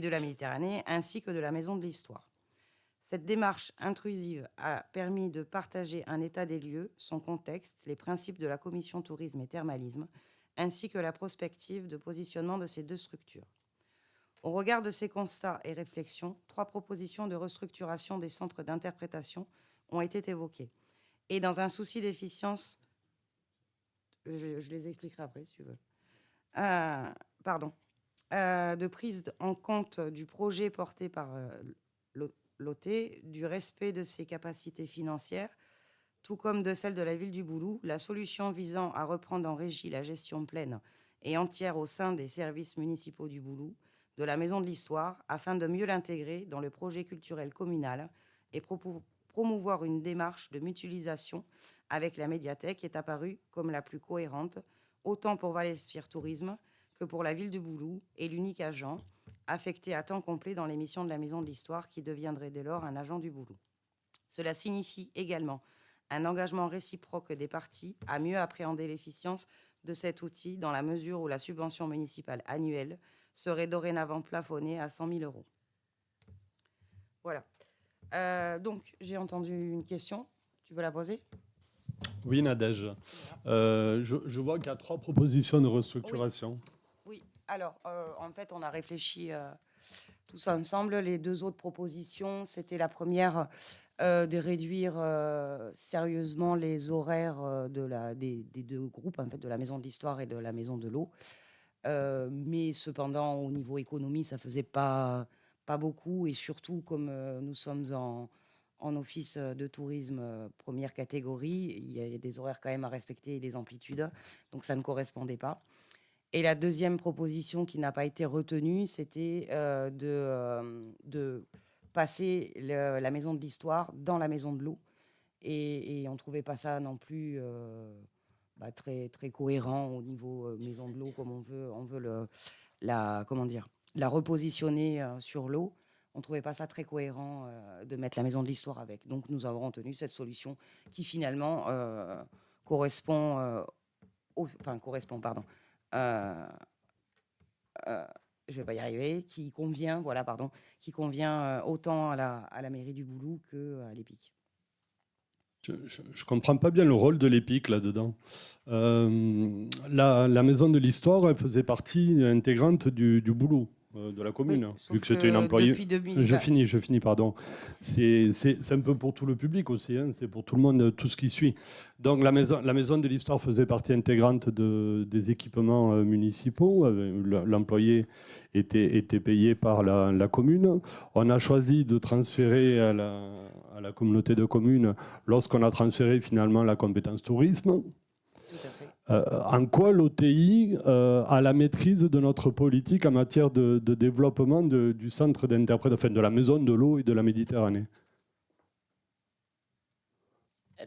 la Méditerranée, ainsi que de la Maison de l'Histoire. Cette démarche intrusive a permis de partager un état des lieux, son contexte, les principes de la commission tourisme et thermalisme, ainsi que la prospective de positionnement de ces deux structures. Au regard de ces constats et réflexions, 3 propositions de restructuration des centres d'interprétation ont été évoquées. Et dans un souci d'efficience, je les expliquerai après si tu veux, de prise en compte du projet porté par lotée, du respect de ses capacités financières, tout comme de celle de la ville du Boulou, la solution visant à reprendre en régie la gestion pleine et entière au sein des services municipaux du Boulou de la Maison de l'Histoire, afin de mieux l'intégrer dans le projet culturel communal et promouvoir une démarche de mutualisation avec la médiathèque, est apparue comme la plus cohérente, autant pour Vallespir Tourisme que pour la ville du Boulou, et l'unique agent affecté à temps complet dans les missions de la Maison de l'Histoire, qui deviendrait dès lors un agent du Boulou. Cela signifie également un engagement réciproque des parties à mieux appréhender l'efficience de cet outil, dans la mesure où la subvention municipale annuelle serait dorénavant plafonnée à 100 000 €. Voilà. Donc, j'ai entendu une question. Tu veux la poser ? Oui, Nadège. Je vois qu'il y a 3 propositions de restructuration. Oui. Alors, en fait, on a réfléchi tous ensemble. Les 2 autres propositions, c'était la première, de réduire sérieusement les horaires des 2 groupes, en fait, de la Maison de l'Histoire et de la Maison de l'Eau. Mais cependant, au niveau économie, ça faisait pas beaucoup, et surtout comme nous sommes en office de tourisme première catégorie, il y a des horaires quand même à respecter et des amplitudes, donc ça ne correspondait pas. Et la deuxième proposition qui n'a pas été retenue, c'était de passer la Maison de l'Histoire dans la Maison de l'Eau, et on ne trouvait pas ça non plus très, très cohérent au niveau Maison de l'Eau, comme on veut la repositionner sur l'eau. On ne trouvait pas ça très cohérent de mettre la Maison de l'Histoire avec. Donc nous avons retenu cette solution qui finalement correspond, je vais pas y arriver, qui convient autant à la mairie du Boulou qu'à l'EPIC. Je ne comprends pas bien le rôle de l'EPIC là-dedans. La Maison de l'Histoire, elle faisait partie intégrante du Boulot, de la commune, Oui, vu que c'était une employée. Depuis 2000, Je finis, pardon. C'est un peu pour tout le public aussi, hein, c'est pour tout le monde, tout ce qui suit. Donc la maison de l'Histoire faisait partie intégrante des équipements municipaux. L'employé était payé par la commune. On a choisi de transférer à la communauté de communes lorsqu'on a transféré finalement la compétence tourisme. Tout à fait. En quoi l'OTI a la maîtrise de notre politique en matière de développement du centre d'interprétation, enfin de la Maison de l'Eau et de la Méditerranée?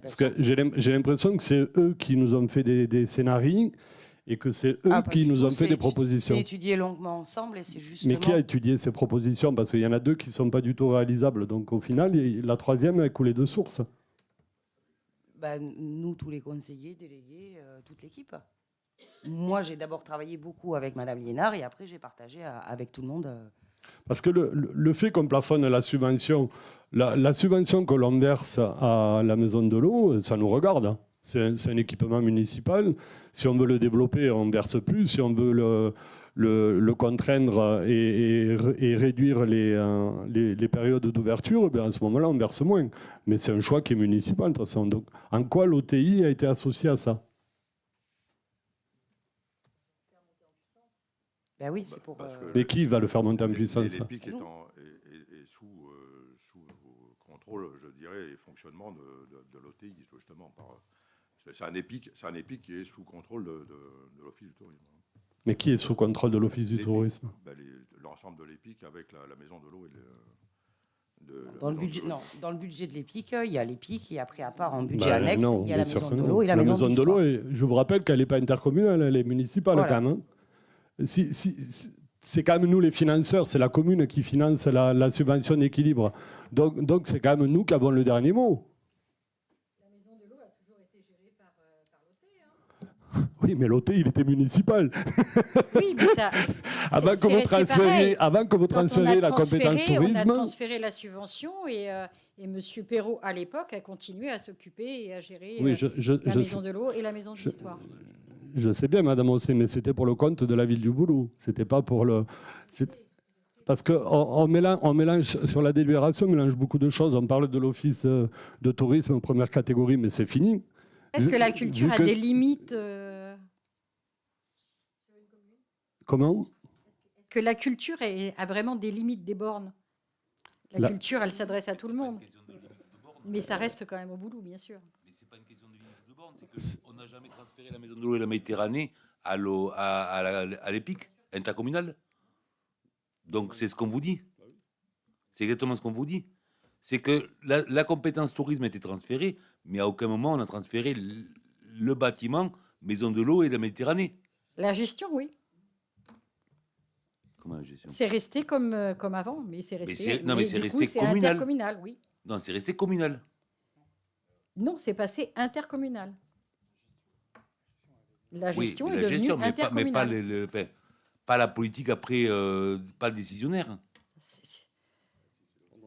Parce que j'ai l'impression que c'est eux qui nous ont fait des scénarios et que c'est eux qui nous ont fait des propositions. C'est étudié longuement ensemble, et c'est justement... Mais qui a étudié ces propositions? Parce qu'il y en a 2 qui ne sont pas du tout réalisables. Donc au final, la 3e a coulé de source. Nous, tous les conseillers, délégués, toute l'équipe. Moi, j'ai d'abord travaillé beaucoup avec Madame Liénard, et après, j'ai partagé avec tout le monde. Parce que le fait qu'on plafonne la subvention que l'on verse à la Maison de l'Eau, ça nous regarde. Hein. C'est un équipement municipal. Si on veut le développer, on verse plus. Si on veut le contraindre et réduire les périodes d'ouverture, à ce moment-là, on verse moins. Mais c'est un choix qui est municipal, de toute façon. Donc, en quoi l'OTI a été associé à ça? Oui, c'est pour... Mais qui va le faire monter en puissance? L'EPIC est sous contrôle, je dirais, et fonctionnement de l'OTI, justement. C'est un EPIC qui est sous contrôle de l'Office du tourisme. Mais qui est sous contrôle de l'Office du tourisme? L'ensemble de l'EPIC avec la Maison de l'Eau et dans le budget de l'EPIC, il y a l'EPIC, et après, à part en budget annexe, il y a la Maison de l'Eau et la Maison de l'Histoire. Je vous rappelle qu'elle n'est pas intercommunale, elle est municipale, voilà. Quand même. C'est quand même nous les financeurs, c'est la commune qui finance la subvention d'équilibre. Donc c'est quand même nous qui avons le dernier mot. La Maison de l'Eau a toujours été gérée par l'OT. Oui, mais l'OT, il était municipal. Oui, mais ça... avant que vous transfériez la compétence tourisme... On a transféré la subvention, et M. Perrault, à l'époque, a continué à s'occuper et à gérer la Maison de l'Eau et la Maison de l'Histoire. Je sais bien, Madame Ossé, mais c'était pour le compte de la ville du Boulou. C'était pas pour le... Parce qu'on mélange, sur la délibération, on mélange beaucoup de choses. On parle de l'office de tourisme en première catégorie, mais c'est fini. Est-ce que la culture a des limites Comment? Est-ce que la culture a vraiment des limites, des bornes? La culture, elle s'adresse à tout le monde. Mais ça reste quand même au boulot, bien sûr. Mais c'est pas une question de limite de borne, c'est qu'on n'a jamais transféré la maison de l'eau et la Méditerranée à l'EPIC intercommunal. Donc c'est ce qu'on vous dit. C'est exactement ce qu'on vous dit. C'est que la compétence tourisme a été transférée, mais à aucun moment on a transféré le bâtiment, maison de l'eau et la Méditerranée. La gestion, oui. Comment la gestion? C'est resté comme avant, mais c'est resté. Mais c'est resté c'est communal. Intercommunal, oui. Non, c'est resté communal. Non, c'est passé intercommunal. La gestion oui, est la devenue gestion, intercommunale. mais pas la politique après, pas le décisionnaire.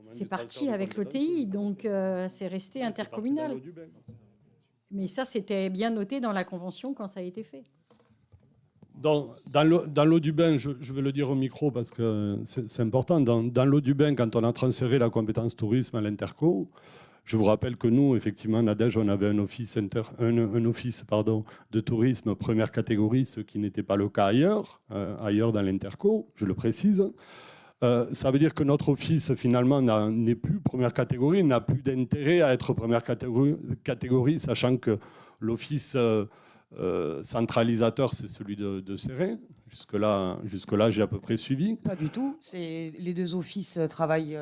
C'est parti avec l'OTI, donc c'est resté intercommunal. Mais ça, c'était bien noté dans la convention quand ça a été fait. Dans l'eau du bain, je vais le dire au micro parce que c'est important, dans l'eau du bain, quand on a transféré la compétence tourisme à l'Interco, je vous rappelle que nous, effectivement, Nadège, on avait un office de tourisme première catégorie, ce qui n'était pas le cas ailleurs dans l'Interco, je le précise. Ça veut dire que notre office, finalement, n'est plus première catégorie, n'a plus d'intérêt à être première catégorie, sachant que l'office centralisateur, c'est celui de Céret. Jusque-là, j'ai à peu près suivi. Pas du tout. Les deux offices travaillent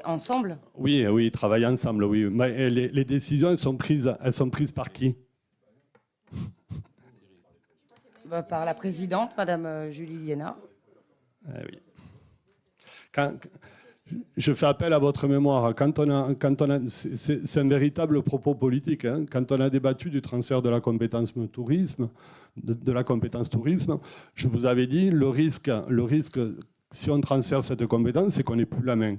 ensemble. Oui, ils travaillent ensemble, oui. Mais les décisions, elles sont prises par qui? Par la présidente, Madame Julie Liénard. Oui. Je fais appel à votre mémoire. C'est un véritable propos politique. Hein. Quand on a débattu du transfert de la compétence tourisme, je vous avais dit le risque, si on transfère cette compétence, c'est qu'on n'ait plus la main.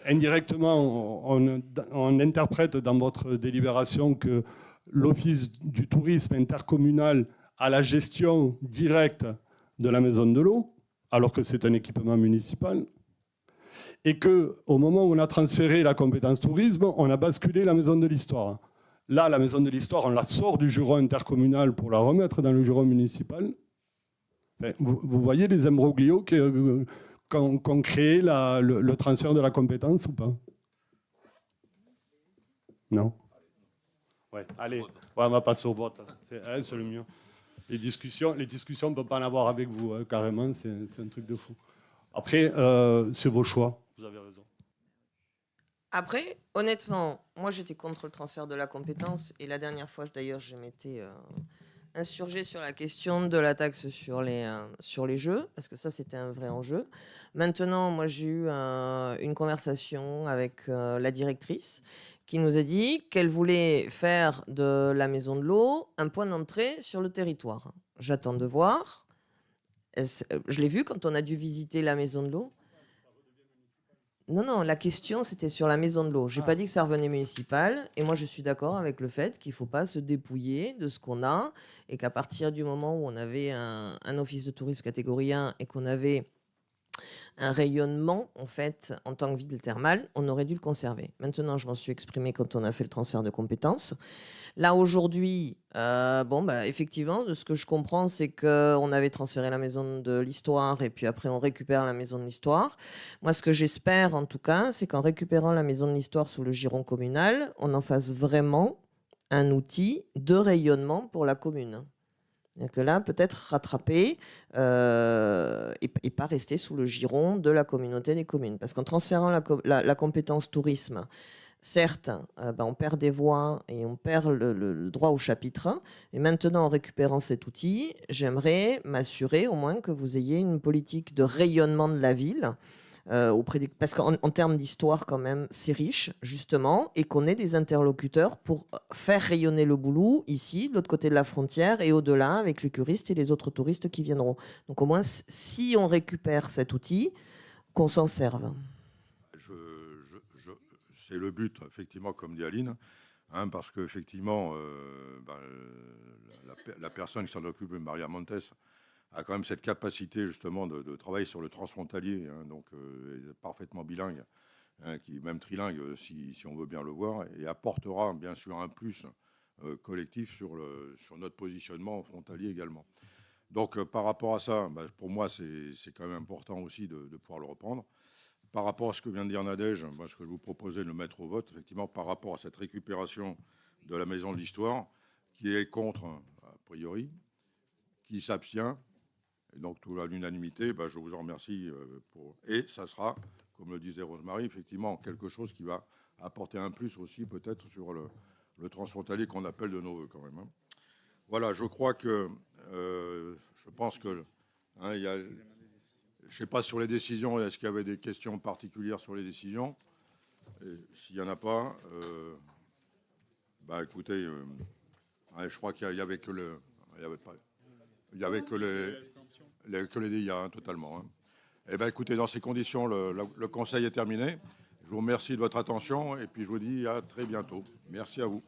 Indirectement, on interprète dans votre délibération que l'Office du tourisme intercommunal a la gestion directe de la maison de l'eau, alors que c'est un équipement municipal, et qu'au moment où on a transféré la compétence tourisme, on a basculé la maison de l'histoire. Là, la maison de l'histoire, on la sort du giron intercommunal pour la remettre dans le giron municipal. Enfin, vous voyez les imbroglios qu'ont créé le transfert de la compétence ou pas? Non? Ouais, allez, on va passer au vote. C'est le mieux. Les discussions, on ne peut pas en avoir avec vous, carrément, c'est un truc de fou. Après, c'est vos choix, vous avez raison. Après, honnêtement, moi j'étais contre le transfert de la compétence, et la dernière fois d'ailleurs je m'étais insurgé sur la question de la taxe sur les jeux, parce que ça c'était un vrai enjeu. Maintenant, moi j'ai eu une conversation avec la directrice, qui nous a dit qu'elle voulait faire de la maison de l'eau un point d'entrée sur le territoire. J'attends de voir. Je l'ai vu quand on a dû visiter la maison de l'eau. Non, la question c'était sur la maison de l'eau. J'ai pas dit que ça revenait municipal, et moi je suis d'accord avec le fait qu'il faut pas se dépouiller de ce qu'on a, et qu'à partir du moment où on avait un office de tourisme catégorie 1 et qu'on avait un rayonnement en fait en tant que ville thermale, on aurait dû le conserver. Maintenant, je m'en suis exprimée quand on a fait le transfert de compétences. Là aujourd'hui, effectivement, de ce que je comprends, c'est qu'on avait transféré la maison de l'histoire et puis après on récupère la maison de l'histoire. Moi, ce que j'espère en tout cas, c'est qu'en récupérant la maison de l'histoire sous le giron communal, on en fasse vraiment un outil de rayonnement pour la commune. Et que là, peut-être rattraper et pas rester sous le giron de la communauté des communes. Parce qu'en transférant la compétence tourisme, certes, on perd des voix et on perd le droit au chapitre. Et maintenant, en récupérant cet outil, j'aimerais m'assurer au moins que vous ayez une politique de rayonnement de la ville. Parce qu'en termes d'histoire, quand même, c'est riche, justement, et qu'on ait des interlocuteurs pour faire rayonner le Boulou, ici, de l'autre côté de la frontière, et au-delà, avec les curistes et les autres touristes qui viendront. Donc au moins, si on récupère cet outil, qu'on s'en serve. C'est le but, effectivement, comme dit Aline, parce qu'effectivement, la personne qui s'en occupe, Maria Montes, a quand même cette capacité justement de travailler sur le transfrontalier, donc parfaitement bilingue, qui même trilingue si on veut bien le voir, et apportera bien sûr un plus collectif sur notre positionnement frontalier également. Donc par rapport à ça, pour moi c'est quand même important aussi de pouvoir le reprendre, par rapport à ce que vient de dire Nadège, moi, ce que je vous proposais de le mettre au vote, effectivement, par rapport à cette récupération de la Maison de l'Histoire, qui est contre, a priori, qui s'abstient, et donc tout à l'unanimité, je vous en remercie. Et ça sera, comme le disait Rosemary, effectivement, quelque chose qui va apporter un plus aussi, peut-être, sur le transfrontalier qu'on appelle de nos voeux, quand même. Voilà, je crois que, je pense que, il y a... Je ne sais pas sur les décisions, est-ce qu'il y avait des questions particulières sur les décisions? S'il n'y en a pas, écoutez, je crois qu'il n'y avait que le... Il n'y avait que les DIA, totalement. Eh bien, écoutez, dans ces conditions, le conseil est terminé. Je vous remercie de votre attention et puis je vous dis à très bientôt. Merci à vous.